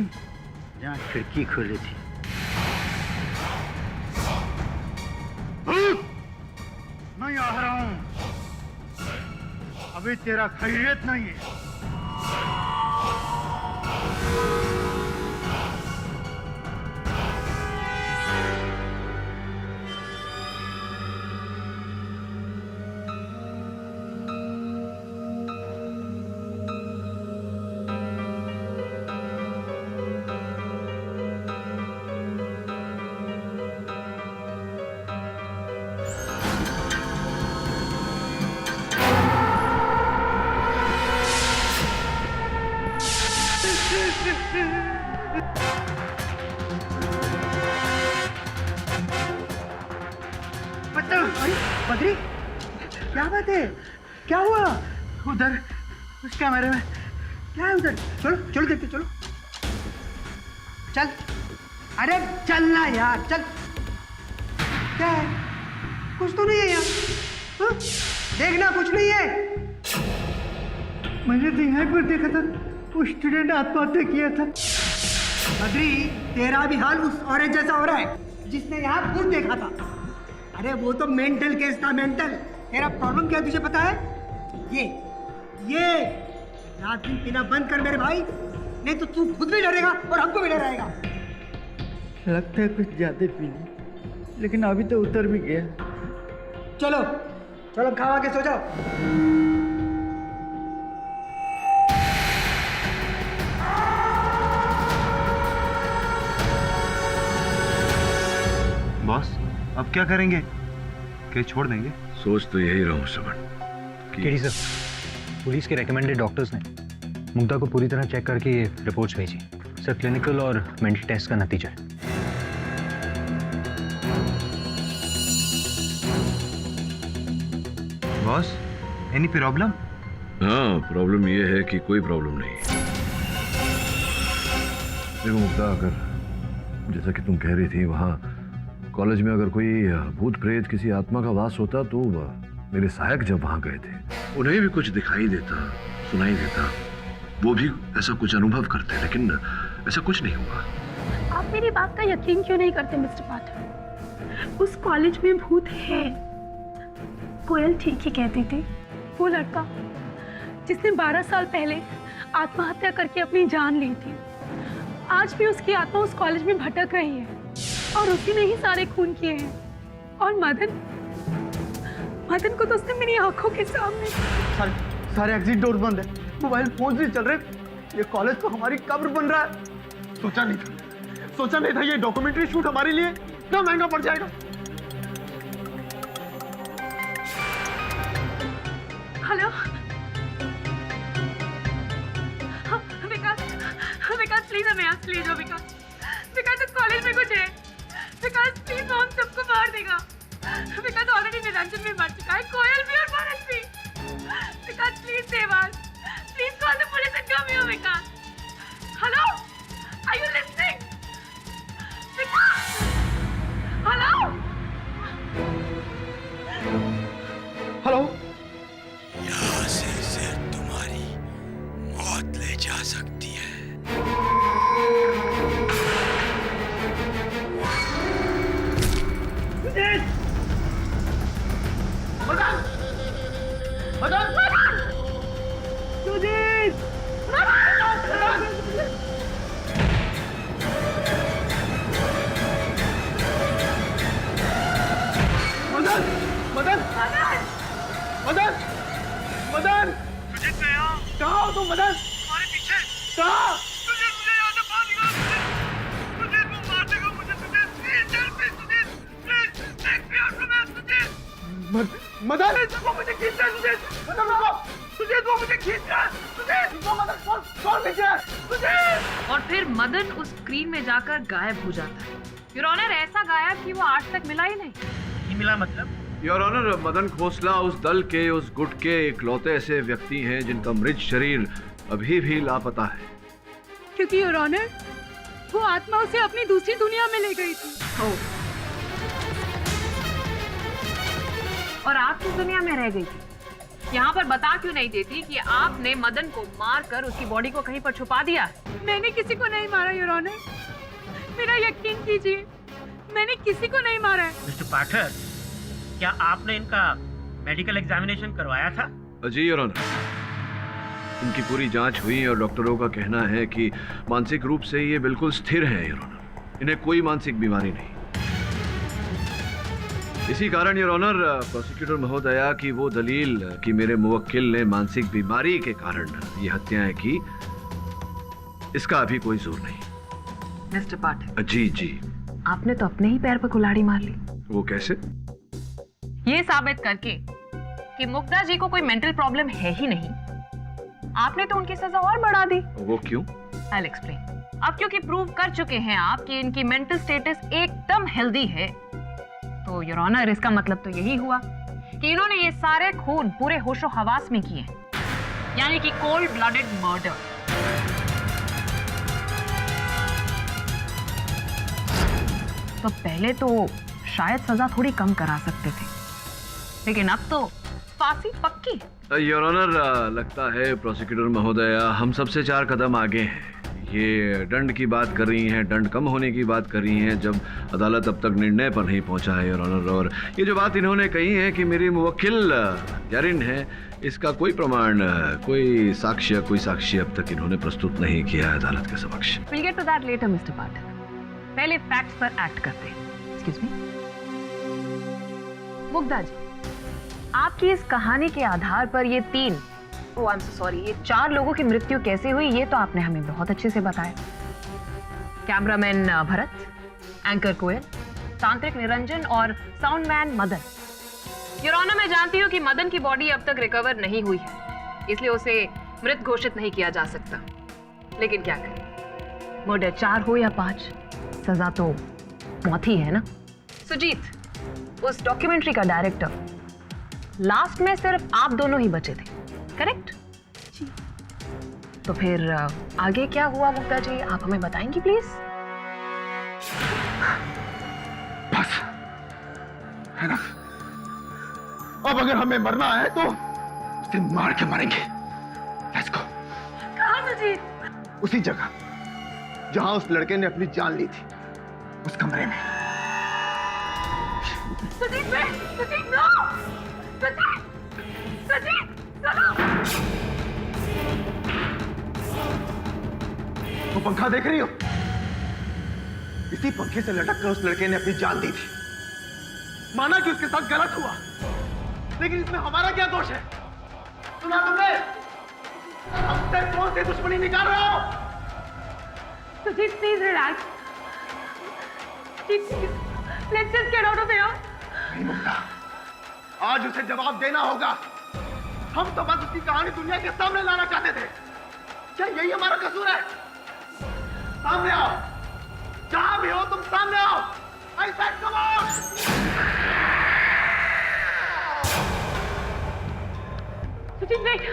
जहाँ खिड़की खुली थी। मैं आ रहा हूँ, अभी तेरा खैरियत नहीं है। बद्री, क्या बात है? क्या हुआ उधर उस कैमरे में? क्या है उधर? चलो चलो देखते, चलो चल। अरे चलना यार, चल। क्या है? कुछ तो नहीं है यहाँ। हाँ? देखना, कुछ नहीं है। मैंने तो यहाँ पर देखा था, वो स्टूडेंट आत्महत्या किया था। बद्री, तेरा भी हाल उस औरत जैसा हो रहा है जिसने यहाँ भूत देखा था। अरे वो तो मेंटल केस था, मेंटल। तेरा प्रॉब्लम क्या तुझे पता है? ये रात दिन पीना बंद कर मेरे भाई, नहीं तो तू खुद भी डरेगा और हमको भी डराएगा। लगता है कुछ ज्यादा पी ली, लेकिन अभी तो उतर भी गया। चलो चलो, खा के सो जाओ। बॉस, अब क्या करेंगे? क्या छोड़ देंगे? सोच तो यही रहा हूं सुमन। केडी सर, पुलिस के रेकमेंडेड डॉक्टर्स ने मुग्धा को पूरी तरह चेक करके ये रिपोर्ट्स भेजी। सर, क्लिनिकल और मेंटल टेस्ट का नतीजा है। Boss, any problem? हाँ, प्रॉब्लम ये है कि कोई प्रॉब्लम नहीं है। देखो मुग्धा, अगर जैसा कि तुम कह रही थी, वहाँ कॉलेज में अगर कोई भूत प्रेत किसी आत्मा का वास होता तो मेरे सहायक जब वहां गए थे, उन्हें भी कुछ दिखाई देता, सुनाई देता, वो भी ऐसा कुछ अनुभव करते, लेकिन ऐसा कुछ नहीं हुआ। आप मेरी बात का यकीन क्यों नहीं करते मिस्टर पाठक? उस कॉलेज में भूत है। कोयल ठीक ही कहती थी। वो लड़का जिसने 12 साल पहले आत्महत्या करके अपनी जान ली थी, आज भी उसकी आत्मा उस कॉलेज में भटक रही है और उसी ने ही सारे खून किए हैं। और मदन को तो उसने मेरी आंखों के सामने। सारे एग्जिट डोर बंद है, मोबाइल फोन भी चल रहे। ये कॉलेज तो हमारी कब्र बन रहा है। सोचा नहीं था ये डॉक्यूमेंट्री शूट हमारे लिए इतना महंगा पड़ जाएगा। हेलो विकास प्लीज हमें यहाँ ले जाओ। विकास इस कॉलेज में कुछ है। विकास प्लीज, वो हम सबको मार देगा। विकास ऑलरेडी निरंजन भी मर चुका है, कोयल भी और भारत भी। Vikas please save us, please call the police and come here. Vikas, hello, are you listening? Vikas, hello hello. यहाँ से सिर्फ तुम्हारी मौत ले जा सकती है। मदन, तुझे कहाँ हो तुम? मदन, हमारे पीछे। कहाँ? मुझे यहाँ से बाहर निकाल। मुझे वो मार देगा। मुझे please help me, please take me out from here. Madan वो मुझे खींच रहा है, तुझे मदन रुको, तुझे वो मुझे खींच रहा है, तुझे वो मदन कौन खींच रहा है तुझे। और फिर मदन उस स्क्रीन में जाकर गायब हो जाता है। योर ऑनर, ऐसा गायब कि वो आज तक मिला ही नहीं। नहीं मिला मतलब? योर ऑनर, मदन खोसला उस दल के, उस गुट के इकलौते ऐसे व्यक्ति हैं जिनका मृत शरीर अभी भी लापता है। क्योंकि योर ऑनर, वो आत्मा उसे अपनी दूसरी दुनिया में ले गई थी। और आप किस दुनिया में रह गई थी? यहाँ पर बता क्यों नहीं देती कि आपने मदन को मारकर उसकी बॉडी को कहीं पर छुपा दिया है? मैंने किसी को नहीं मारा योर ऑनर, मेरा यकीन कीजिए, मैंने किसी को नहीं मारा है। मिस्टर पाठक, क्या आपने इनका मेडिकल एग्जामिनेशन करवाया था? जी योर ऑनर, इनकी पूरी जांच हुई और डॉक्टरों का कहना है कि मानसिक रूप से ये बिल्कुल स्थिर हैं योर ऑनर, इन्हें कोई मानसिक बीमारी नहीं। इसी कारण योर ऑनर, प्रोसिक्यूटर महोदया की वो दलील कि मेरे मुवक्किल ने मानसिक बीमारी के कारण ये हत्याएं की, इसका अभी कोई जोर नहीं। मिस्टर पाठक, जी जी। आपने तो अपने ही पैर पर कुल्हाड़ी मार ली। वो कैसे? ये साबित करके कि मुग्धा जी को कोई मेंटल प्रॉब्लम है ही नहीं, आपने तो उनकी सजा और बढ़ा दी। वो क्यों? I'll explain। अब क्योंकि प्रूव कर चुके हैं आप कि इनकी मेंटल स्टेटस एकदम हेल्दी है, तो योर ऑनर इसका मतलब तो यही हुआ कि इन्होंने ये सारे खून पूरे होशो हवास में किए, यानी कि कोल्ड ब्लडेड मर्डर। तो पहले तो शायद सजा थोड़ी कम करा सकते थे, लेकिन अब तो फांसी पक्की। योर ऑनर, लगता है प्रोसिक्यूटर महोदया हम सबसे 4 कदम आगे हैं। ये दंड की बात कर रही हैं, दंड कम होने की बात कर रही हैं, जब अदालत अब तक निर्णय पर नहीं पहुंचा है योर ऑनर। और ये जो बात इन्होंने कही है कि मेरी मुवक्किल यारिन है, इसका कोई प्रमाण, कोई साक्ष्य अब तक इन्होंने प्रस्तुत नहीं किया है अदालत के समक्ष। We'll get to that later, Mr. पाठक। पहले फैक्ट्स पर एक्ट करते हैं। Excuse me। मुग्धा जी, आपकी इस कहानी के आधार पर ये 4 लोगों की मृत्यु कैसे हुई, ये तो आपने हमें बहुत अच्छे से बताया। कैमरामैन भरत, एंकर कोयल, तांत्रिक निरंजन और साउंडमैन मदन। योर ऑनर, मैं जानती हूँ कि मदन की बॉडी अब तक रिकवर नहीं हुई है, इसलिए उसे मृत घोषित नहीं किया जा सकता। लेकिन क्या करें, मर्डर 4 हो या 5, सजा तो मौत ही है ना। सुजीत, उस डॉक्यूमेंट्री का डायरेक्टर, लास्ट में सिर्फ आप दोनों ही बचे थे, करेक्ट? जी। तो फिर आगे क्या हुआ मुग्धा जी, आप हमें बताएंगी प्लीज? बस है ना, अब अगर हमें मरना है तो उसे मार के मरेंगे। Let's go. कहाँ सुजीत? उसी जगह जहां उस लड़के ने अपनी जान ली थी, उस कमरे में। सुजीत नो! सुजीत वो पंखा देख रही हो? इसी पंखे से लटक कर उस लड़के ने अपनी जान दी थी। माना कि उसके साथ गलत हुआ, लेकिन इसमें हमारा क्या दोष है? सुना तुमने? हमसे कौन सी दुश्मनी निकाल रहे हो? Sujit, please relax. Let's just get out of here. नहीं मुग्धा, आज उसे जवाब देना होगा। हम तो बस उसकी कहानी दुनिया के सामने लाना चाहते थे। क्या यही हमारा कसूर है? सामने आओ, जहां भी हो तुम सामने आओ। I said come on! Sujit, wait.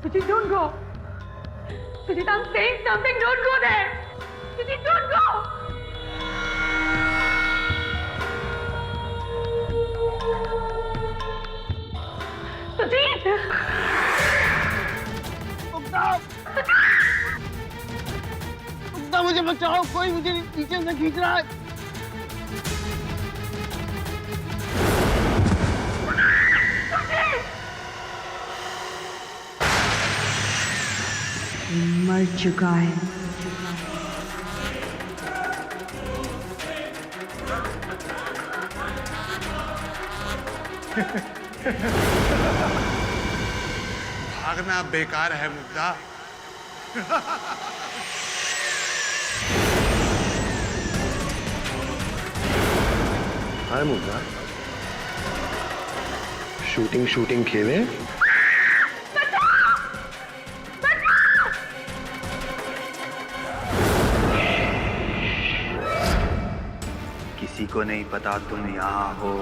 Sujit, don't go. Sujit, I'm saying something. Don't go there. Sujit, don't go. Sujit! मुझे बचाओ, कोई मुझे पीछे से खींच रहा है। मर चुका है। भागना बेकार है Mugdha. Hi Mugdha, shooting shooting खेले। किसी को नहीं पता तुम यहाँ हो।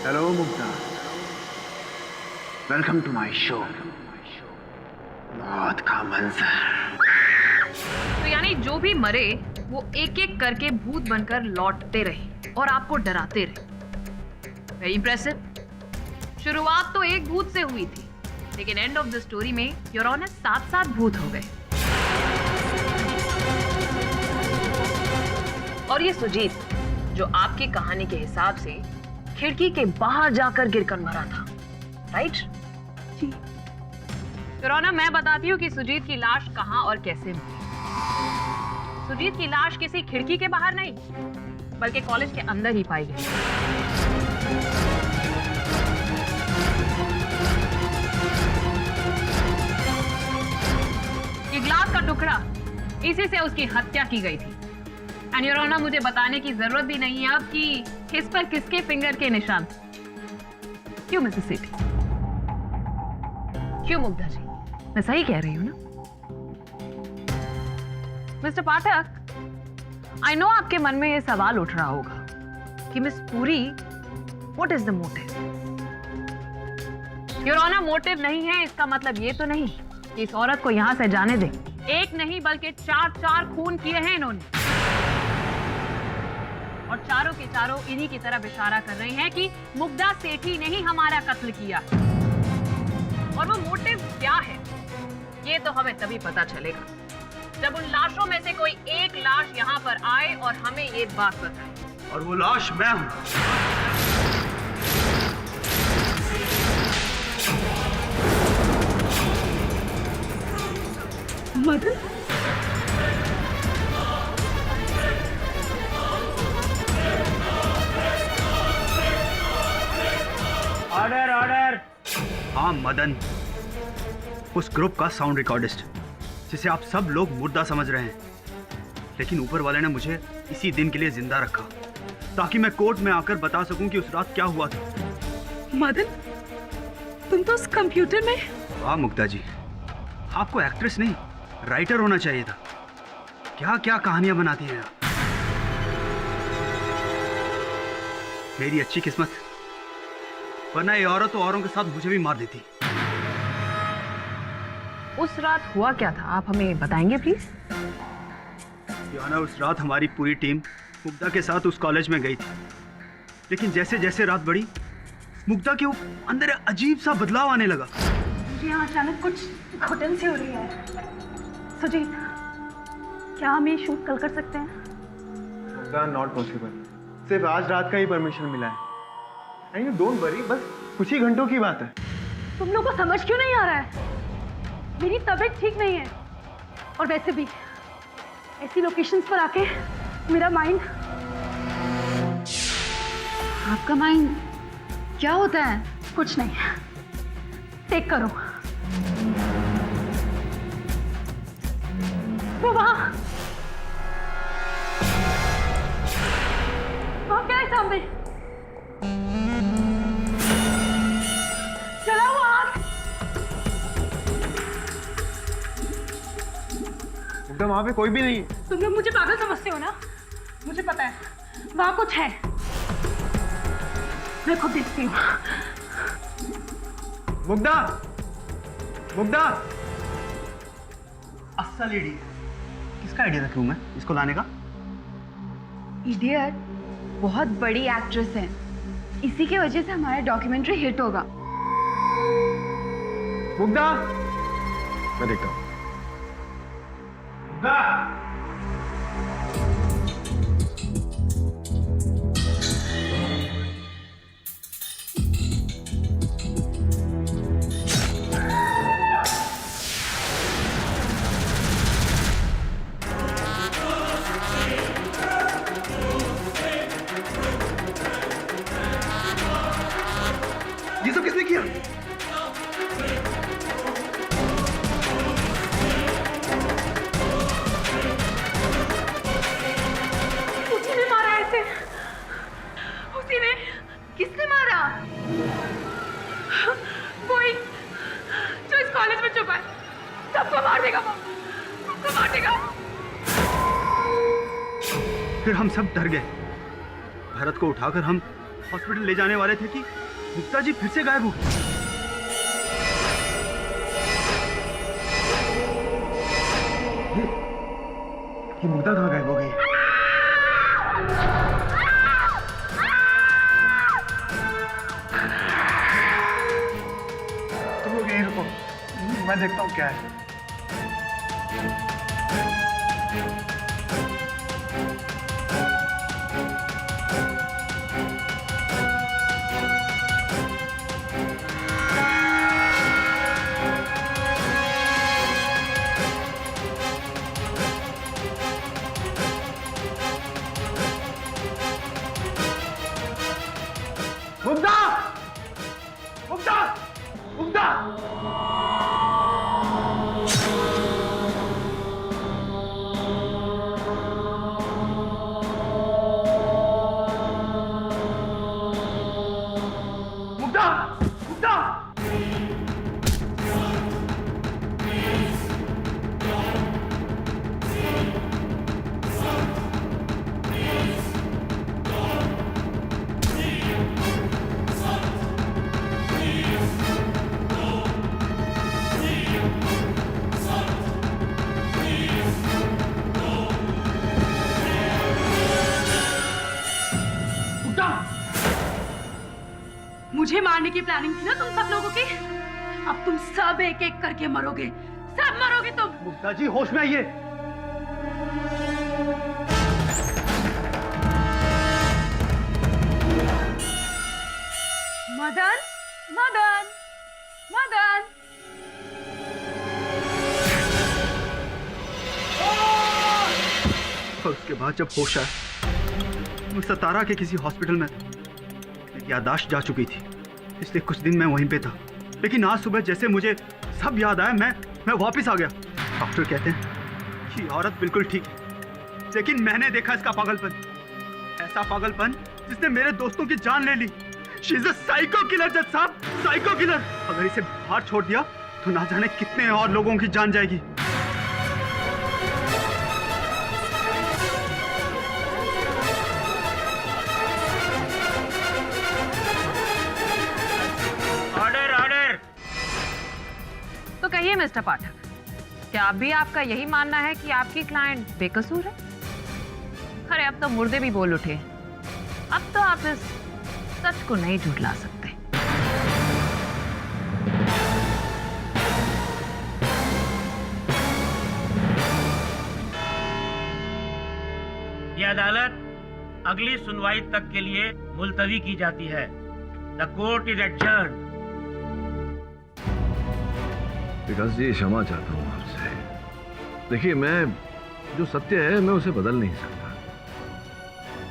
Hello Mugdha, welcome to my show. मौत का मंजर। तो यानी जो भी मरे वो एक एक करके भूत बनकर लौटते रहे और आपको डराते रहे। Very impressive. शुरुआत तो एक भूत से हुई थी, लेकिन एंड ऑफ द स्टोरी में योर ऑनर 7 भूत हो गए। और ये सुजीत, जो आपकी कहानी के हिसाब से खिड़की के बाहर जाकर गिरकर मरा था, राइट? जी। योर ऑनर, मैं बताती हूँ कि सुजीत की लाश कहाँ और कैसे मिली। सुजीत की लाश किसी खिड़की के बाहर नहीं, बल्कि कॉलेज के अंदर ही पाई गई। ये ग्लास का टुकड़ा, इसी से उसकी हत्या की गई थी। एंड योर ऑनर, मुझे बताने की जरूरत भी नहीं है अब कि किस पर किसके फिंगर के निशान थे। क्यों मिसेस सेठी? क्यों मुग्धा जी? मैं सही कह रही हूँ ना? मिस्टर पाठक, आई नो आपके मन में यह सवाल उठ रहा होगा कि miss Puri, what is the motive? Your honour, motive नहीं है इसका मतलब ये तो नहीं कि इस औरत को यहां से जाने दें। एक नहीं बल्कि 4 खून किए हैं इन्होंने, और चारों के चारों इन्हीं की तरफ इशारा कर रहे हैं कि मुग्धा सेठी ने ही हमारा कत्ल किया। और वो मोटिव क्या है, ये तो हमें तभी पता चलेगा जब उन लाशों में से कोई एक लाश यहाँ पर आए और हमें ये बात बताए। और वो लाश मैं हूं। Madan, order order. हाँ मदन, उस ग्रुप का साउंड रिकॉर्डिस्ट जिसे आप सब लोग मुर्दा समझ रहे हैं, लेकिन ऊपर वाले ने मुझे इसी दिन के लिए जिंदा रखा ताकि मैं कोर्ट में आकर बता सकूं कि उस रात क्या हुआ था। मदन, तुम तो उस कंप्यूटर में। वाह मुग्धा जी, आपको एक्ट्रेस नहीं राइटर होना चाहिए था। क्या क्या कहानियां बनाती हैं आप। मेरी अच्छी किस्मत, वरना ये औरत तो औरों के साथ मुझे भी मार देती। उस रात हुआ क्या था, आप हमें बताएंगे प्लीज? याना उस रात हमारी पूरी टीम मुग्धा के साथ उस कॉलेज में गई थी, लेकिन जैसे जैसे रात बढ़ी मुग्धा के अंदर अजीब सा बदलाव आने लगा। मुझे यहाँ अचानक कुछ घुटन सी हो रही है। सुजीत, क्या हम ये शूट कल कर सकते हैं? Not possible. सिर्फ आज रात का ही परमिशन मिला है। एंड यू डोंट वरी, बस कुछ ही घंटों की बात है। तुम लोगों को समझ क्यों नहीं आ रहा है? मेरी तबीयत ठीक नहीं है, और वैसे भी ऐसी लोकेशंस पर आके मेरा माइंड। आपका माइंड क्या होता है? कुछ नहीं, टेक करो। वो वहां क्या है सामने? चला हुआ आग। एकदम वहां पे कोई भी नहीं है। तुम लोग मुझे पागल समझते हो ना? मुझे पता है वहां कुछ है, मैं खुद देखती हूँ। मुग्धा, मुग्धा। अस्सल इडियट। किसका आइडिया था क्यों मैं इसको लाने का? इडियट बहुत बड़ी एक्ट्रेस है, इसी की वजह से हमारा डॉक्यूमेंट्री हिट होगा। मुग्धा, मैं देखता हूँ। मुग्धा। उसी ने मारा ऐसे, उसी ने। किसने मारा? कोई जो इस कॉलेज में छुपा है, सबको मार देगा वो, सबको मार देगा। फिर हम सब डर गए। भरत को उठाकर हम हॉस्पिटल ले जाने वाले थे कि गुप्ता जी फिर से गायब हो गए। ये मुग्धा कहाँ गायब हो गई है? तुम लोग यहीं रुको, मैं देखता हूँ क्या है। मुग्धा! मुग्धा! मुग्धा! मुग्धा! मुग्धा! मुझे मारने की प्लानिंग थी ना तुम सब लोगों की। अब तुम सब एक एक करके मरोगे, सब मरोगे तुम। मुग्धा जी होश में आइए। मदन, मदन, मदन। और उसके बाद जब होश आया, वो सतारा के किसी हॉस्पिटल में याददाश्त जा चुकी थी, इसलिए कुछ दिन मैं वहीं पे था। लेकिन आज सुबह जैसे मुझे सब याद आया, मैं वापस आ गया। डॉक्टर कहते हैं कि औरत बिल्कुल ठीक है, लेकिन मैंने देखा इसका पागलपन, ऐसा पागलपन जिसने मेरे दोस्तों की जान ले ली। She is a psycho killer जज साहब, साइको किलर। अगर इसे बाहर छोड़ दिया तो ना जाने कितने और लोगों की जान जाएगी। तो कहिए मिस्टर पाठक, क्या अभी आपका यही मानना है कि आपकी क्लाइंट बेकसूर है? अरे अब तो मुर्दे भी बोल उठे। अब तो आप इस सच को नहीं झुठला सकते। यह अदालत अगली सुनवाई तक के लिए मुलतवी की जाती है। The court is adjourned. Vikas ji, क्षमा चाहता हूँ आपसे। देखिए, मैं जो सत्य है मैं उसे बदल नहीं सकता।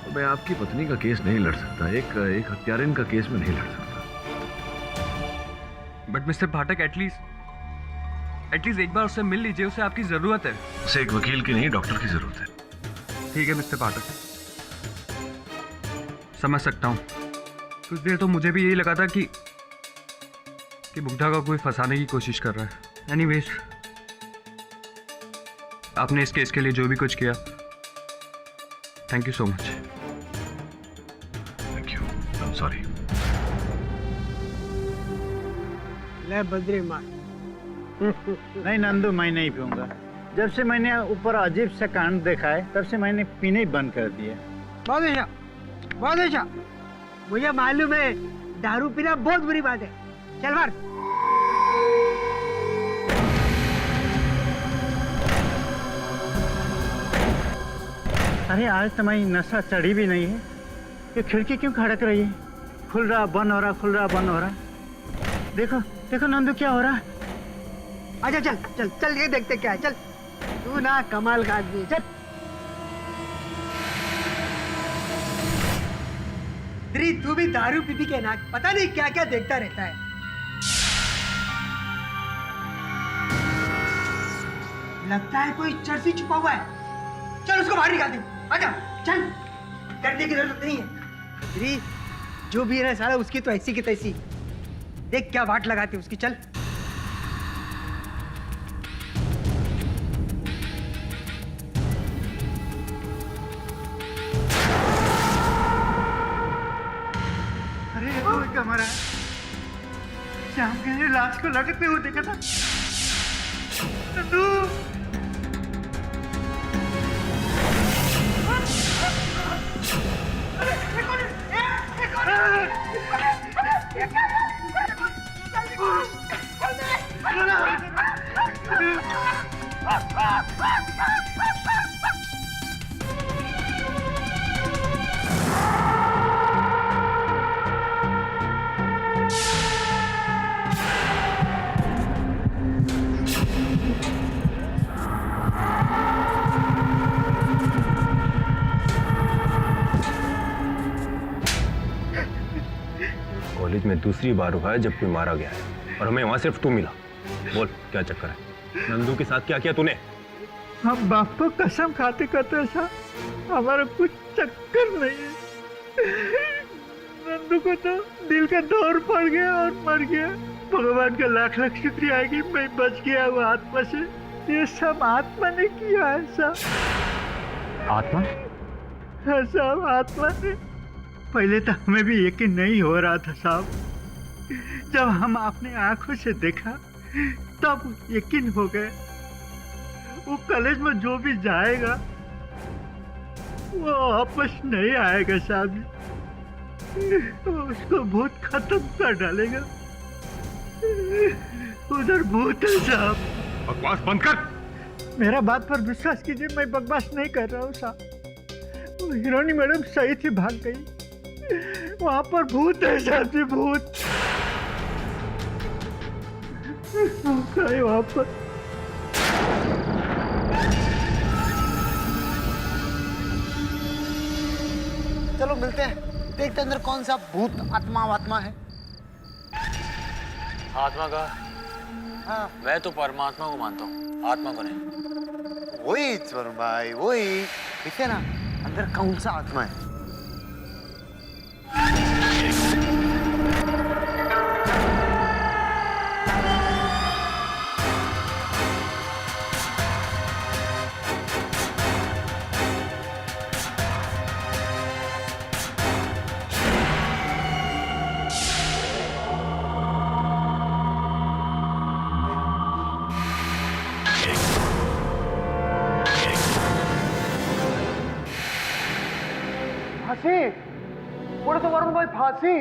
तो मैं आपकी पत्नी का केस नहीं लड़ सकता, एक हत्यारिन का केस में नहीं लड़ सकता। बट मिस्टर पाठक, एटलीस्ट एक बार उससे मिल लीजिए, उसे आपकी जरूरत है। उसे एक वकील की नहीं, डॉक्टर की जरूरत है। ठीक है मिस्टर पाठक, समझ सकता हूँ। कुछ देर तो मुझे भी यही लगा था कि मुग्धा का कोई फंसाने की कोशिश कर रहा है। एनीवेज, आपने इस केस के लिए जो भी कुछ किया, thank you so much. Thank you, I am sorry. ले बद्री मार। नहीं नंदू, मैं नहीं पीऊंगा। जब से मैंने ऊपर अजीब सा कांड देखा है, तब से मैंने पीने ही बंद कर दिया। बहुत अच्छा, बहुत अच्छा। मुझे मालूम है दारू पीना बहुत बुरी बात है। चल मार। अरे आज तो मैं नशा चढ़ी भी नहीं है। ये खिड़की क्यों खड़क रही है? खुल रहा बंद हो रहा, खुल रहा बंद हो रहा। देखो देखो नंदू, क्या हो रहा है? अच्छा चल चल चल, ये देखते क्या है। चल तू ना कमाल का आदमी। चल तू भी दारू पी के ना पता नहीं क्या क्या देखता रहता है। लगता है कोई चर्सी छुपा हुआ है। चल उसको बाहर निकाल दे। आजा चल, डरने की जरूरत नहीं है। तेरी जो भी है ना साला, उसकी तो ऐसी की तैसी। देख क्या वाट लगाते उसकी। चल क्या मरा है? श्याम के लाश को लटकते हुए देखा था। नंदू कॉलेज में दूसरी बार हुआ है जब कोई मारा गया है और हमें वहां सिर्फ तू मिला। बोल क्या चक्कर है? नंदू के साथ क्या किया तूने? हम बाप को कसम खाते कहते ऐसा हमारा कुछ चक्कर नहीं है। नंदू को तो दिल का दौर पड़ गया और मर गया। भगवान का लाख लाख शुक्रिया है कि मैं बच गया वो आत्मा से। ये सब आत्मा ने किया है सब। आत्मा? हाँ साहब, आत्मा ने। पहले तो हमें भी यकीन नहीं हो रहा था साहब, जब हम अपने आंखों से देखा तब यकीन हो गए। वो कॉलेज में जो भी जाएगा वो वापस नहीं आएगा साहब। उसको भूत खत्म कर डालेगा। उधर भूत है साहब। बकवास बंद कर। मेरा बात पर विश्वास कीजिए, मैं बकवास नहीं कर रहा हूँ साहब। वो हिरोनी मैडम सही थी, भाग गई। वहां पर भूत है साहब जी, भूत वहां पर। चलो मिलते हैं, देखते अंदर कौन सा भूत आत्मा है। आत्मा का? हाँ मैं तो परमात्मा को मानता हूँ, आत्मा को नहीं। वही वरुण भाई, वही। देखिए ना अंदर कौन सा आत्मा है। फांसी, बोले तो वरुण भाई फांसी।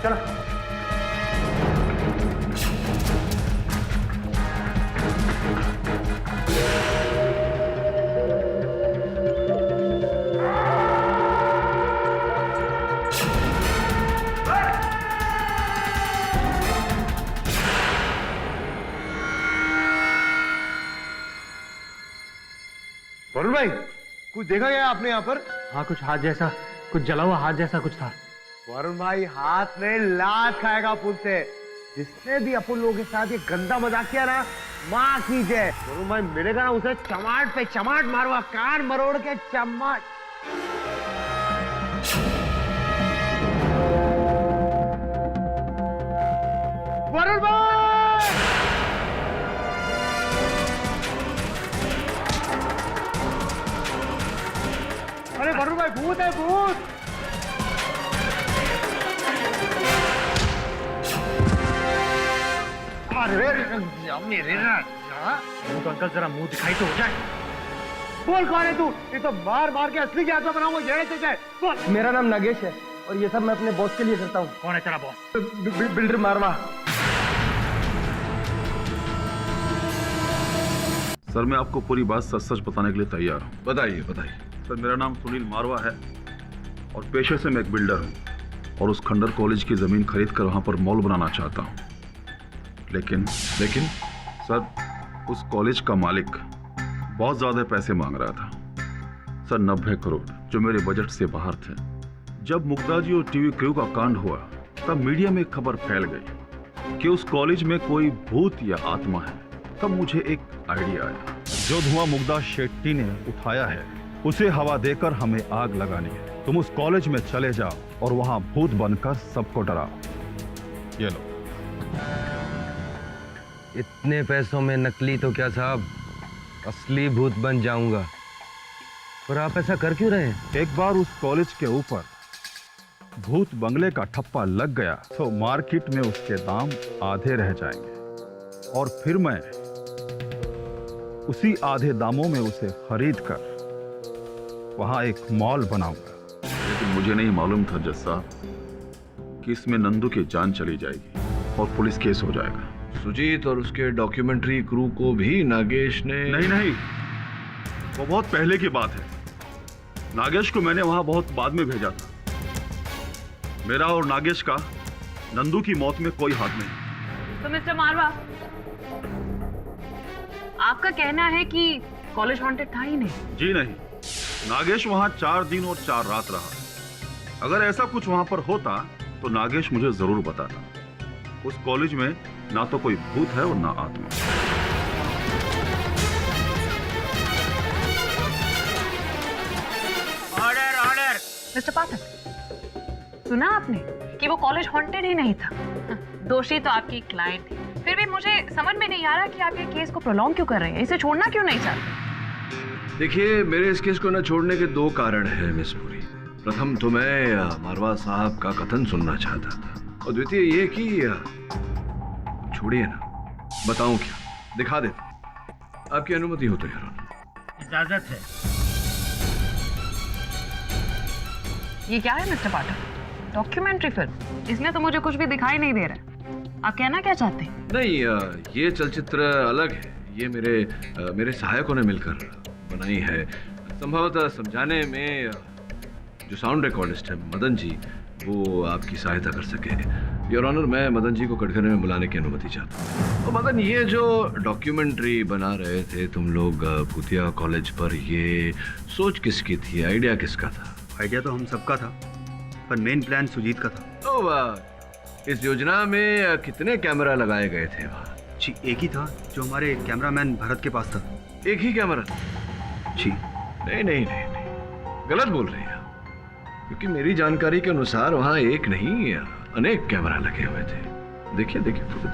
चलो वरुण भाई, कुछ देखा गया आपने यहाँ पर? हाँ, कुछ हाथ जैसा, कुछ जला हुआ हाथ जैसा कुछ था। वरुण भाई हाथ में लात खाएगा पुल से। जिसने भी अपन लोगों के साथ ये गंदा मजाक किया ना, माँ कीजिए। वरुण भाई मिलेगा ना उसे चमाट पे चमाट मारूंगा, कान मरोड़ के चमाट। वरुण भाई! अरे वरुण भाई भूत है, भूत। मेरे तो अंकल जरा मुंह दिखाई तो हो जाए। बोल कौन है तू? ये तो मार मार के असली की आत्मा बनाऊंगा। ये तुझे बोल। मेरा नाम नागेश है और ये सब मैं अपने बॉस के लिए करता हूँ। कौन है तेरा बॉस? बिल्डर मारवा। सर मैं आपको पूरी बात सच सच बताने के लिए तैयार हूँ। बताइए बताइए। सर मेरा नाम सुनील मारवा है और पेशे से मैं एक बिल्डर हूँ और उस खंडर कॉलेज की ज़मीन खरीद कर वहाँ पर मॉल बनाना चाहता हूँ। लेकिन सर उस कॉलेज का मालिक बहुत ज़्यादा पैसे मांग रहा था सर, 90 करोड़, जो मेरे बजट से बाहर थे। जब मुग्धा जी और टीवी क्रू का कांड हुआ तब मीडिया में एक खबर फैल गई कि उस कॉलेज में कोई भूत या आत्मा है। तब मुझे एक आइडिया आया, जो धुआं मुग्धा शेट्टी ने उठाया है उसे हवा देकर हमें आग लगानी है। तुम उस कॉलेज में चले जाओ और वहां भूत बनकर सबको डराओ। ये लो। इतने पैसों में नकली तो क्या साहब, असली भूत बन जाऊंगा। पर आप ऐसा कर क्यों रहे हैं? एक बार उस कॉलेज के ऊपर भूत बंगले का ठप्पा लग गया तो मार्केट में उसके दाम आधे रह जाएंगे और फिर मैं उसी आधे दामों में उसे खरीद कर वहां एक मॉल बनाऊंगा। लेकिन मुझे नहीं मालूम था जज साहब कि इसमें नंदू की जान चली जाएगी और पुलिस केस हो जाएगा। सुजीत और उसके डॉक्यूमेंट्री क्रू को भी नागेश ने... नहीं, वो बहुत पहले की बात है। नागेश को मैंने वहां बहुत बाद में भेजा था। मेरा और नागेश का नंदू की मौत में कोई हाथ नहीं। तो मिस्टर मारवा, आपका कहना है कि कॉलेज हॉन्टेड था ही नहीं? जी नहीं, नागेश वहां 4 दिन और 4 रात रहा। अगर ऐसा कुछ वहां पर होता तो नागेश मुझे जरूर बताता। उस कॉलेज में ना तो कोई भूत है और ना आत्मा। Order order. मिस्टर पाठक, सुना आपने कि वो कॉलेज हॉन्टेड ही नहीं था? दोषी तो आपकी क्लाइंट थी। फिर भी मुझे समझ में नहीं आ रहा कि आप ये केस को प्रोलॉन्ग क्यों कर रहे हैं, इसे छोड़ना क्यों नहीं चाहते? देखिए, मेरे इस केस को न छोड़ने के 2 कारण हैं मिस पुरी। प्रथम तो मैं मारवा साहब का कथन सुनना चाहता था, और द्वितीय ये कि छोड़िए ना, बताऊं क्या, दिखा देता। आपकी अनुमति हो तो यार। इजाजत है। ये क्या है मिस्टर पाठक? Documentary film? इसमें तो मुझे कुछ भी दिखाई नहीं दे रहा है। आप कहना क्या चाहते हैं? नहीं, ये चलचित्र अलग है। ये मेरे सहायकों ने मिलकर बनाई है। संभवतः समझाने में जो साउंड रिकॉर्डिस्ट है मदन जी, वो आपकी सहायता कर सके। योर ऑनर, मैं मदन जी को कटघरे में बुलाने की अनुमति चाहता हूँ। तो मदन, ये जो डॉक्यूमेंट्री बना रहे थे तुम लोग भूतिया कॉलेज पर, ये सोच किसकी थी, आइडिया किसका था? आइडिया तो हम सबका था, पर मेन प्लान सुजीत का था। तो इस योजना में कितने कैमरा लगाए गए थे वहाँ? जी, एक ही था, जो हमारे कैमरामैन भरत के पास था। एक ही कैमरा? जी। नहीं, गलत बोल रहे हैं, क्योंकि मेरी जानकारी के अनुसार वहाँ एक नहीं अनेक कैमरा लगे हुए थे। देखिए फोटो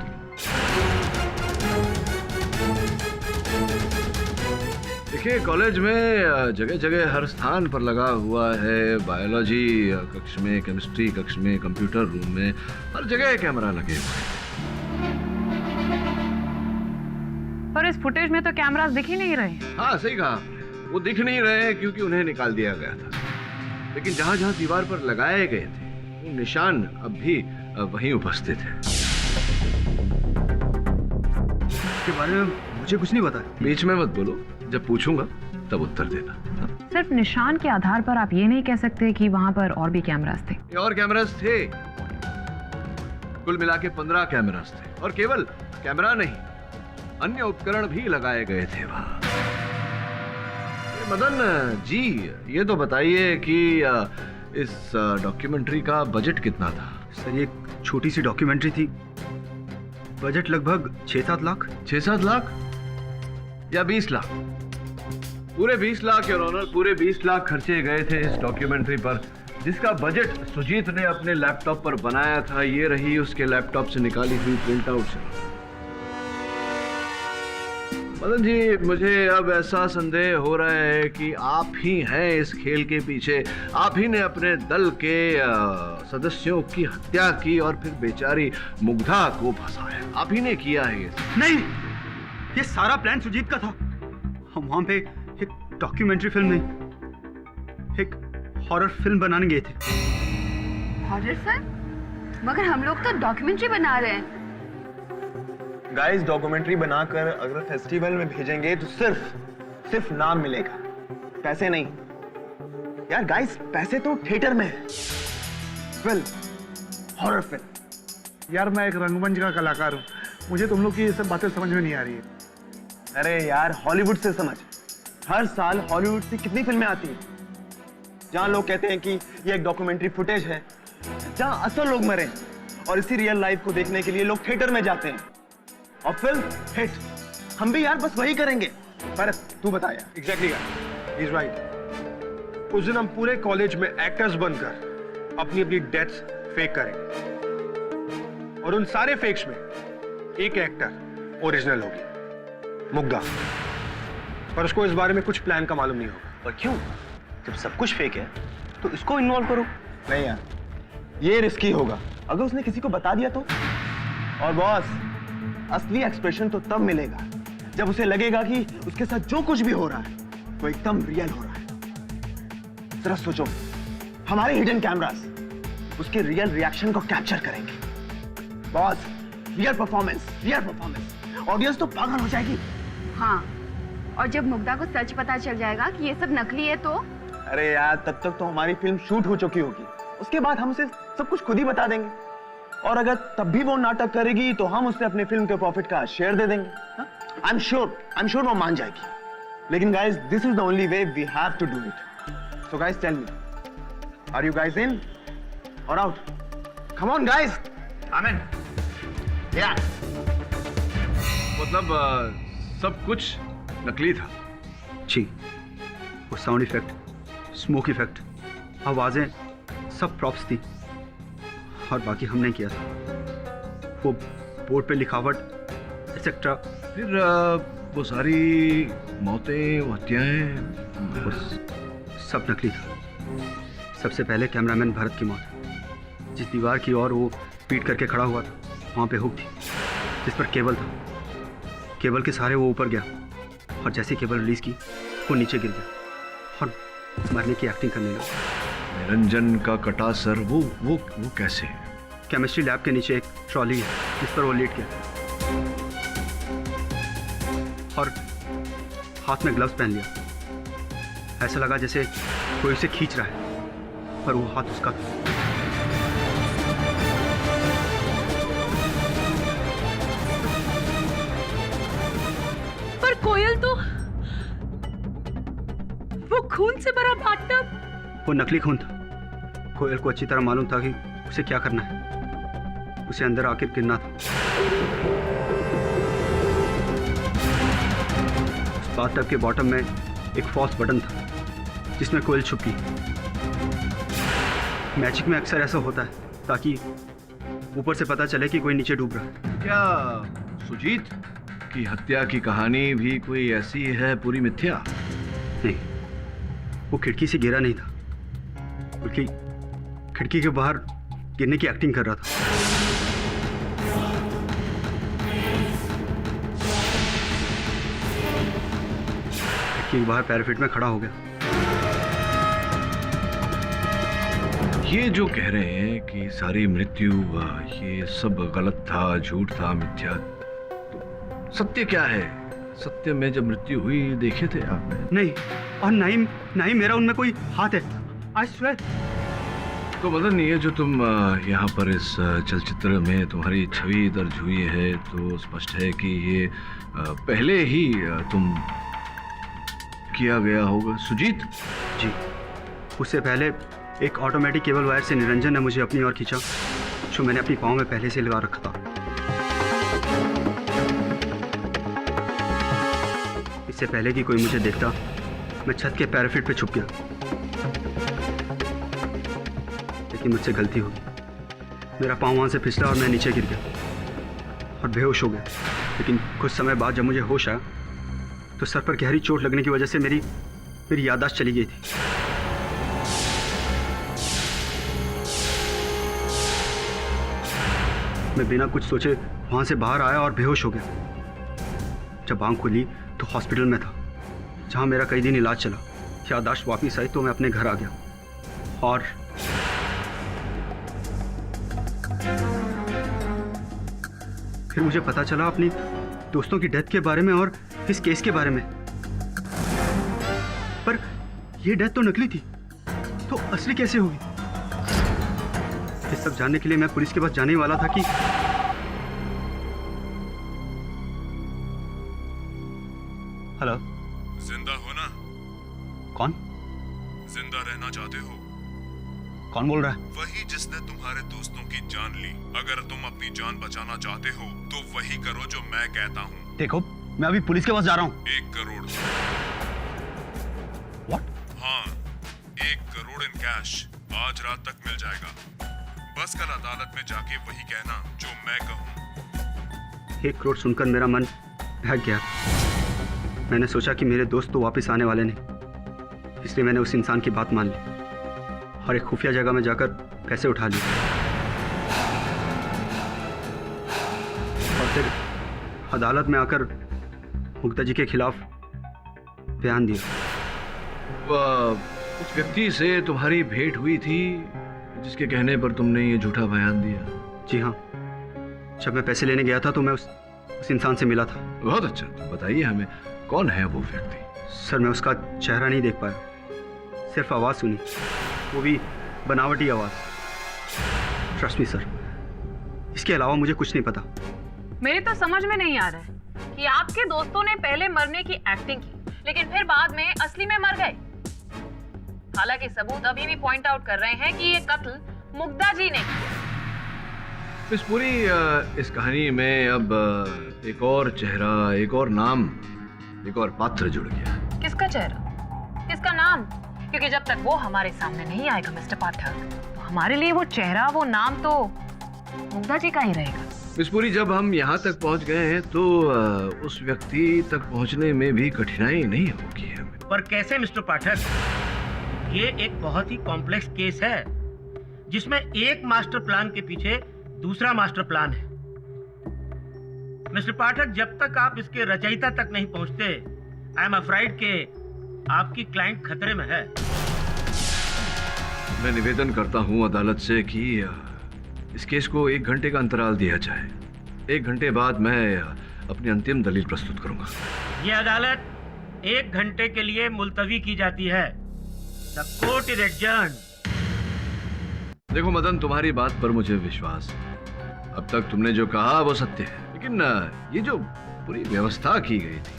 देखिए, कॉलेज में जगह जगह हर स्थान पर लगा हुआ है। बायोलॉजी कक्ष में, केमिस्ट्री कक्ष में, कंप्यूटर रूम में, हर जगह कैमरा लगे हुए हैं। पर इस फुटेज में तो कैमरास दिख ही नहीं रहे। हाँ, सही कहा, वो दिख नहीं रहे क्योंकि उन्हें निकाल दिया गया था। लेकिन जहां जहां दीवार पर लगाए गए थे वो निशान अब भी वहीं उपस्थित है। इसके बारे में मुझे कुछ नहीं पता। बीच में मत बोलो, जब पूछूंगा तब उत्तर देना। सिर्फ निशान के आधार पर आप ये नहीं कह सकते कि वहां पर और भी कैमरास थे? और कैमरास थे, कुल मिला के 15 कैमरास थे। और केवल कैमरा नहीं, अन्य उपकरण भी लगाए गए थे वहां। मदन जी, ये तो बताइए कि इस डॉक्यूमेंट्री का बजट कितना था? सर, ये छोटी सी डॉक्यूमेंट्री थी, बजट लगभग 6-7 लाख। 6-7 लाख या 20 लाख? पूरे 20 लाख योर ऑनर, पूरे 20 लाख खर्चे गए थे इस डॉक्यूमेंट्री पर, जिसका बजट सुजीत ने अपने लैपटॉप पर बनाया था। ये रही उसके लैपटॉप से निकाली हुई प्रिंट आउट। मदन जी, मुझे अब ऐसा संदेह हो रहा है कि आप ही हैं इस खेल के पीछे। आप ही ने अपने दल के सदस्यों की हत्या की और फिर बेचारी मुग्धा को फंसाया। आप ही ने किया है ये। नहीं, ये सारा प्लान सुजीत का था। हम वहां पे एक डॉक्यूमेंट्री फिल्म नहीं, एक हॉरर फिल्म बनाने गए थे। Horror film? मगर हम लोग तो डॉक्यूमेंट्री बना रहे हैं। गाइस, डॉक्यूमेंट्री बनाकर अगर फेस्टिवल में भेजेंगे तो सिर्फ नाम मिलेगा, पैसे नहीं। यार गाइस, पैसे तो थिएटर में है। Film, horror film. यार, मैं एक रंगमंच का कलाकार हूँ, मुझे तुम लोग की ये सब बातें समझ में नहीं आ रही है। अरे यार, हॉलीवुड से समझ। हर साल हॉलीवुड से कितनी फिल्में आती हैं जहां लोग कहते हैं कि ये एक डॉक्यूमेंट्री फुटेज है, जहां असल लोग मरे, और इसी रियल लाइफ को देखने के लिए लोग थिएटर में जाते हैं और फिल्म हिट। हम भी यार बस वही करेंगे। पर तू बता यार। Exactly guys, he is right. उस दिन हम पूरे कॉलेज में एक्टर्स बनकर अपनी अपनी डेथ्स फेक करेंगे और उन सारे फेक्स में एक एक्टर ओरिजिनल होगी, मुग्धा। पर उसको इस बारे में कुछ प्लान का मालूम नहीं होगा। और क्यों? जब सब कुछ फेक है तो इसको इन्वॉल्व करो। नहीं यार, ये रिस्की होगा। अगर उसने किसी को बता दिया तो? और बॉस, असली एक्सप्रेशन तो तब मिलेगा जब उसे लगेगा कि उसके साथ जो कुछ भी हो रहा है वो एकदम रियल हो रहा है। जरा सोचो, हमारे हिडन कैमरास उसके रियल रिएक्शन को कैप्चर करेंगे। Boss, real performance. ऑडियंस तो पागल हो जाएगी। हाँ, और जब मुग्धा को सच पता चल जाएगा कि ये सब नकली है तो? अरे यार, तब तक तो हमारी फिल्म शूट हो चुकी होगी। उसके बाद हम उसे सब कुछ खुद ही बता देंगे और अगर तब भी वो नाटक करेगी तो हम उसे अपने फिल्म के प्रॉफिट का शेयर दे देंगे। आई एम श्योर वो मान जाएगी। लेकिन guys, this is the only way we have to do it. So guys, tell me, are you guys in or out? Come on guys. Amen. या मतलब सब कुछ नकली था। जी, वो साउंड इफेक्ट, स्मोक इफेक्ट, आवाजें सब प्रॉप्स थी और बाकी हमने किया था। वो बोर्ड पे लिखावट एक्सेट्रा। फिर वो सारी मौतें, वो हत्याएं, सब नकली था। सबसे पहले कैमरामैन भरत की मौत। जिस दीवार की ओर वो पीट करके खड़ा हुआ था वहाँ पे हुक थी जिस पर केबल था। केबल के सहारे वो ऊपर गया और जैसे केबल रिलीज की वो नीचे गिर गया और मरने की एक्टिंग करने लगा। निरंजन का कटा सर, वो कैसे? केमिस्ट्री लैब के नीचे एक ट्रॉली है जिस पर वो लेट गया और हाथ में ग्लव्स पहन लिया। ऐसा लगा जैसे कोई उसे खींच रहा है पर वो हाथ उसका था। पर कोयल तो वो खून से भरा बाथटब। वो नकली खून था। कोयल को अच्छी तरह मालूम था कि उसे क्या करना है। उसे अंदर आकर गिरना था। उस बाथटब के बॉटम में एक फॉल्स बटन था जिसमें कोयल छुप गई। मैजिक में अक्सर ऐसा होता है ताकि ऊपर से पता चले कि कोई नीचे डूब रहा है। क्या सुजीत की हत्या की कहानी भी कोई ऐसी है पूरी मिथ्या? नहीं, वो खिड़की से गिरा नहीं था बल्कि खिड़की के बाहर गिरने की एक्टिंग कर रहा था। खिड़की के बाहर पैराफिट में खड़ा हो गया। ये जो कह रहे हैं कि सारी मृत्यु ये सब गलत था, झूठ था, मिथ्या, तो सत्य क्या है? सत्य में जब मृत्यु हुई देखे थे आपने? नहीं, और ना ही मेरा उनमें कोई हाथ है। I swear. तो मदन, ये जो तुम यहाँ पर इस चलचित्र में तुम्हारी छवि दर्ज हुई है तो स्पष्ट है कि ये पहले ही तुम किया गया होगा। सुजीत जी, उससे पहले एक ऑटोमेटिक केबल वायर से निरंजन ने मुझे अपनी ओर खींचा जो मैंने अपनी पाँव में पहले से लगा रखा था। इससे पहले कि कोई मुझे देखता मैं छत के पैराफिट पे छुप गया। लेकिन मुझसे गलती हो गई। मेरा पाँव वहाँ से फिसला और मैं नीचे गिर गया और बेहोश हो गया। लेकिन कुछ समय बाद जब मुझे होश आया तो सर पर गहरी चोट लगने की वजह से मेरी याददाश्त चली गई थी। मैं बिना कुछ सोचे वहाँ से बाहर आया और बेहोश हो गया। जब आंख खुली तो हॉस्पिटल में था जहाँ मेरा कई दिन इलाज चला। याददाश्त वापस आई तो मैं अपने घर आ गया और फिर मुझे पता चला अपनी दोस्तों की डेथ के बारे में और इस केस के बारे में। पर यह डेथ तो नकली थी, तो असली कैसे होगी? ये सब जानने के लिए मैं पुलिस के पास जाने वाला था कि हेलो, जिंदा हो ना? कौन? जिंदा रहना चाहते हो? कौन बोल रहा है? वही जिसने तुम्हारे दोस्तों की जान ली। अगर तुम अपनी जान बचाना चाहते हो तो वही करो जो मैं कहता हूँ। देखो, मैं अभी पुलिस के पास जा रहा हूँ। 1 करोड़। What? हाँ, 1 करोड़ इन कैश आज रात तक मिल जाएगा। बस कल अदालत में जाके वही कहना जो मैं कहूँ। 1 करोड़ सुनकर मेरा मन बहक गया। मैंने सोचा कि मेरे दोस्त तो वापस आने वाले नहीं, इसलिए मैंने उस इंसान की बात मान ली और एक खुफिया जगह में जाकर पैसे उठा लिए और फिर अदालत में आकर मुक्ता जी के खिलाफ बयान दिया। उस व्यक्ति से तुम्हारी भेंट हुई थी जिसके कहने पर तुमने ये झूठा बयान दिया? जी हाँ, जब मैं पैसे लेने गया था तो मैं उस इंसान से मिला था। बहुत अच्छा, तो बताइए हमें कौन है वो व्यक्ति? सर, मैं उसका चेहरा नहीं देख पाया, सिर्फ आवाज़ सुनी, वो भी बनावटी आवाज़। ट्रस्ट मी सर, इसके अलावा मुझे कुछ नहीं पता। मेरे तो समझ में नहीं आ रहा है कि आपके दोस्तों ने पहले मरने की एक्टिंग की लेकिन फिर बाद में असली में मर गए। हालांकि सबूत अभी भी पॉइंट आउट कर रहे हैं कि ये कत्ल मुग्धा जी ने किया। इस पूरी इस कहानी में अब एक और चेहरा, एक और नाम, एक और पात्र जुड़ गया। किसका चेहरा, किसका नाम? क्योंकि जब तक वो हमारे सामने नहीं आएगा मिस्टर पाठक, तो हमारे लिए वो चेहरा, वो नाम तो मुग्धा जी का ही रहेगा। मिस पुरी, जब हम यहाँ तक पहुँच गए हैं तो उस व्यक्ति तक पहुँचने में भी कठिनाई नहीं होगी हमें। पर कैसे मिस्टर पाठक? ये एक बहुत ही कॉम्प्लेक्स केस है जिसमें एक मास्टर प्लान के पीछे दूसरा मास्टर प्लान है। मिस्टर पाठक, जब तक आप इसके रचयिता तक नहीं पहुंचते, आई एम अफ्राइड के आपकी क्लाइंट खतरे में है। मैं निवेदन करता हूं अदालत से कि इस केस को 1 घंटे का अंतराल दिया जाए। 1 घंटे बाद मैं अपनी अंतिम दलील प्रस्तुत करूंगा। ये अदालत 1 घंटे के लिए मुलतवी की जाती है। The court is adjourned. देखो मदन, तुम्हारी बात पर मुझे विश्वास है। अब तक तुमने जो कहा वो सत्य है, लेकिन ये जो पूरी व्यवस्था की गई थी,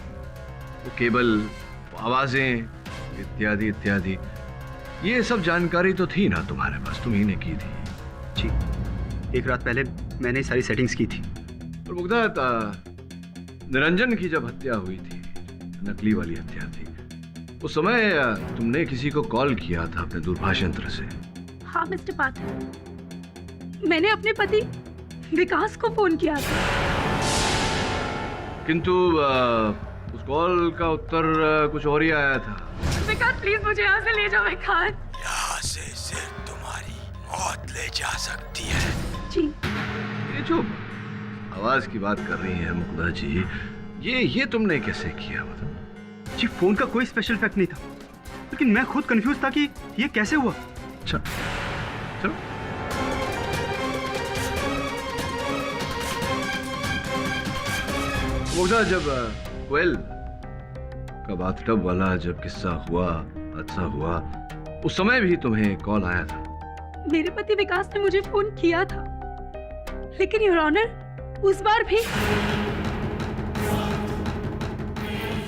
वो केबल, आवाजें इत्यादि इत्यादि, ये सब जानकारी तो थी ना तुम्हारे पास, तुम ही ने की थी। जी, 1 रात पहले मैंने सारी सेटिंग्स की थी। और मुग्धा, निरंजन की जब हत्या हुई थी, नकली वाली हत्या थी, उस समय तुमने किसी को कॉल किया था अपने दूरभाष यंत्र से? हाँ मिस्टर पाठक, मैंने अपने पति विकास को फोन किया था। किंतु उस कॉल का उत्तर कुछ और ही आया था। विकास, प्लीज मुझे यहाँ से ले जाओ। विकास, यहाँ से सिर्फ तुम्हारी मौत ले जा सकती है। जी। ये जो आवाज की बात कर रही है मुग्धा जी, ये तुमने कैसे किया? मतलब जी, फोन का कोई स्पेशल इफेक्ट नहीं था, लेकिन मैं खुद कंफ्यूज था कि ये कैसे हुआ। अच्छा, चलो। मुग्धा, जब कोयल का बाथटब वाला जब किस्सा हुआ, हादसा हुआ, उस समय भी तुम्हें कॉल आया था? मेरे पति विकास ने मुझे फोन किया था, लेकिन योर ऑनर, उस बार भी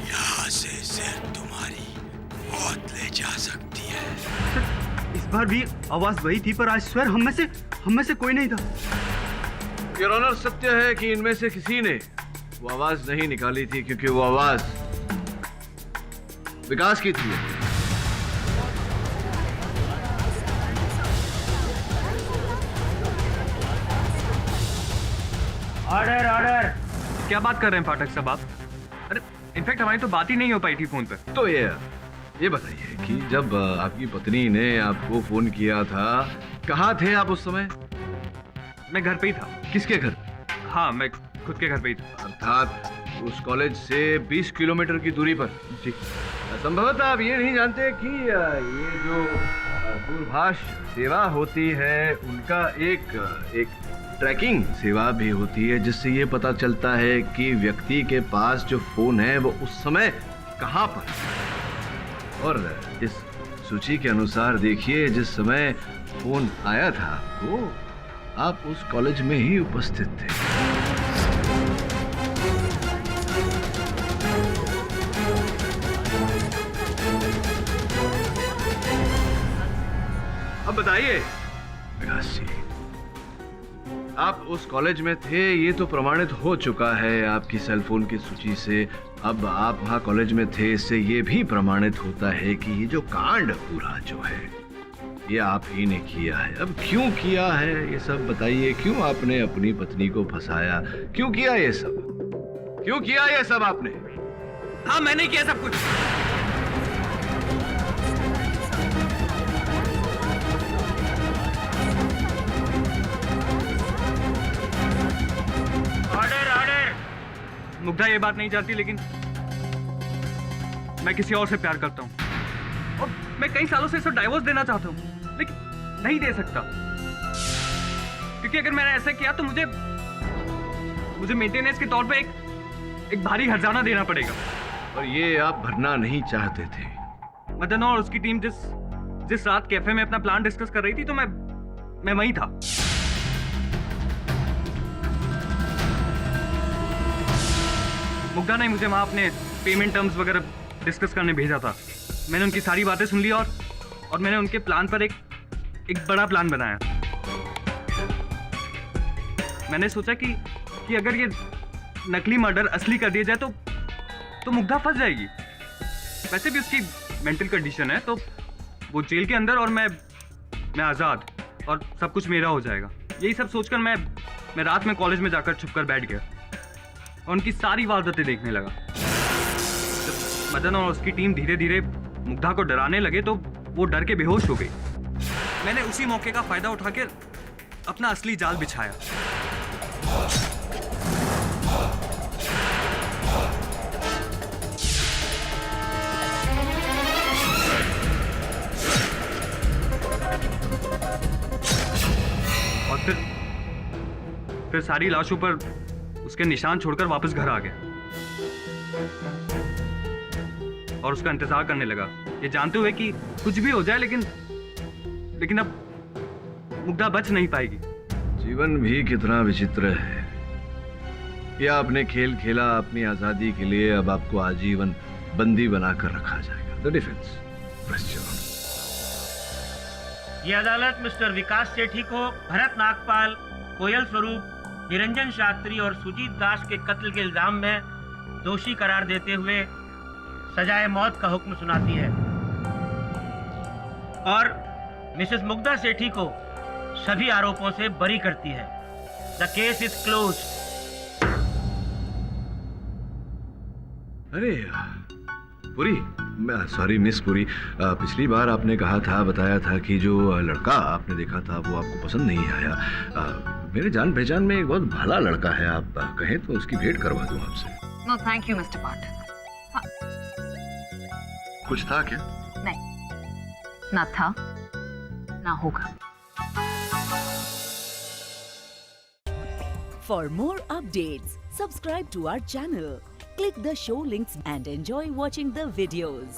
यहाँ से सिर्फ तुम्हारी मौत ले जा सकती है। इस बार भी आवाज वही थी, पर आज स्वेर हम में से कोई नहीं था। योर ऑनर, सत्य है कि इनमें से किसी ने वो आवाज नहीं निकाली थी, क्योंकि वो आवाज विकास की थी। Order, order. क्या बात कर रहे हैं पाठक साहब आप? अरे इनफैक्ट हमारी तो बात ही नहीं हो पाई थी फोन पे। तो ये बताइए कि जब आपकी पत्नी ने आपको फोन किया था, कहाँ थे आप उस समय? मैं घर पे ही था। किसके घर? हाँ, मैं खुद के घर पे ही था। अर्थात उस कॉलेज से 20 किलोमीटर की दूरी पर? जी। संभवतः आप ये नहीं जानते कि ये जो दूरभाष सेवा होती है, उनका एक ट्रैकिंग सेवा भी होती है, जिससे ये पता चलता है कि व्यक्ति के पास जो फोन है वो उस समय कहाँ पर। और इस सूची के अनुसार देखिए, जिस समय फोन आया था वो आप उस कॉलेज में ही उपस्थित थे। अब बताइए। विकास जी, आप उस कॉलेज में थे, ये तो प्रमाणित हो चुका है आपकी सेलफोन की सूची से। अब आप वहाँ कॉलेज में थे, इससे ये भी प्रमाणित होता है कि ये जो कांड पूरा जो है ये आप ही ने किया है। अब क्यों किया है ये सब बताइए। क्यों आपने अपनी पत्नी को फंसाया? क्यों किया ये सब? क्यों किया ये सब आपने? हाँ, मैंने किया सब कुछ। Order order. मुग्धा ये बात नहीं चाहती, लेकिन मैं किसी और से प्यार करता हूँ और मैं कई सालों से इसे डाइवोर्स देना चाहता हूँ, लेकिन नहीं दे सकता, क्योंकि अगर मैंने ऐसा किया तो मुझे मेंटेनेंस के तौर पे एक भारी हर्जाना देना पड़ेगा। और ये आप भरना नहीं चाहते थे। मदन और उसकी टीम जिस रात कैफे में अपना प्लान डिस्कस कर रही थी, तो मैं वहीं था। मुग्धा ने मुझे वहां अपने पेमेंट टर्म्स वगैरह डिस्कस करने भेजा था। मैंने उनकी सारी बातें सुन ली और मैंने उनके प्लान पर एक बड़ा प्लान बनाया। मैंने सोचा कि अगर ये नकली मर्डर असली कर दिया जाए तो मुग्धा फंस जाएगी। वैसे भी उसकी मेंटल कंडीशन है, तो वो जेल के अंदर और मैं आज़ाद, और सब कुछ मेरा हो जाएगा। यही सब सोचकर मैं रात में कॉलेज में जाकर छुपकर बैठ गया और उनकी सारी वारदातें देखने लगा। जब मदन और उसकी टीम धीरे धीरे मुग्धा को डराने लगे तो वो डर के बेहोश हो गई। मैंने उसी मौके का फायदा उठाकर अपना असली जाल बिछाया। और फिर सारी लाशों पर उसके निशान छोड़कर वापस घर आ गया और उसका इंतजार करने लगा, ये जानते हुए कि कुछ भी हो जाए लेकिन अब मुग्धा बच नहीं पाएगी। जीवन भी कितना विचित्र है। ये आपने खेल खेला अपनी आजादी के लिए, अब आपको आजीवन बंदी बनाकर रखा जाएगा। The defence, question. ये अदालत मिस्टर विकास सेठी को भरत नागपाल, कोयल स्वरूप, निरंजन शास्त्री और सुजीत दास के कत्ल के इल्जाम में दोषी करार देते हुए सजाए मौत का हुक्म सुनाती है और मिसेस मुग्धा सेठी को सभी आरोपों से बरी करती है। The case is close. अरे पुरी, सॉरी मिस पुरी, पिछली बार आपने कहा था, बताया था कि जो लड़का आपने देखा था वो आपको पसंद नहीं आया। मेरे जान पहचान में एक बहुत भला लड़का है, आप कहें तो उसकी भेंट करवा दूं आपसे। नो थैंक यू मिस्टर पाठक। कुछ था क्या? नहीं, ना था ना होगा। For more updates, subscribe to our channel, click the show links and enjoy watching the videos.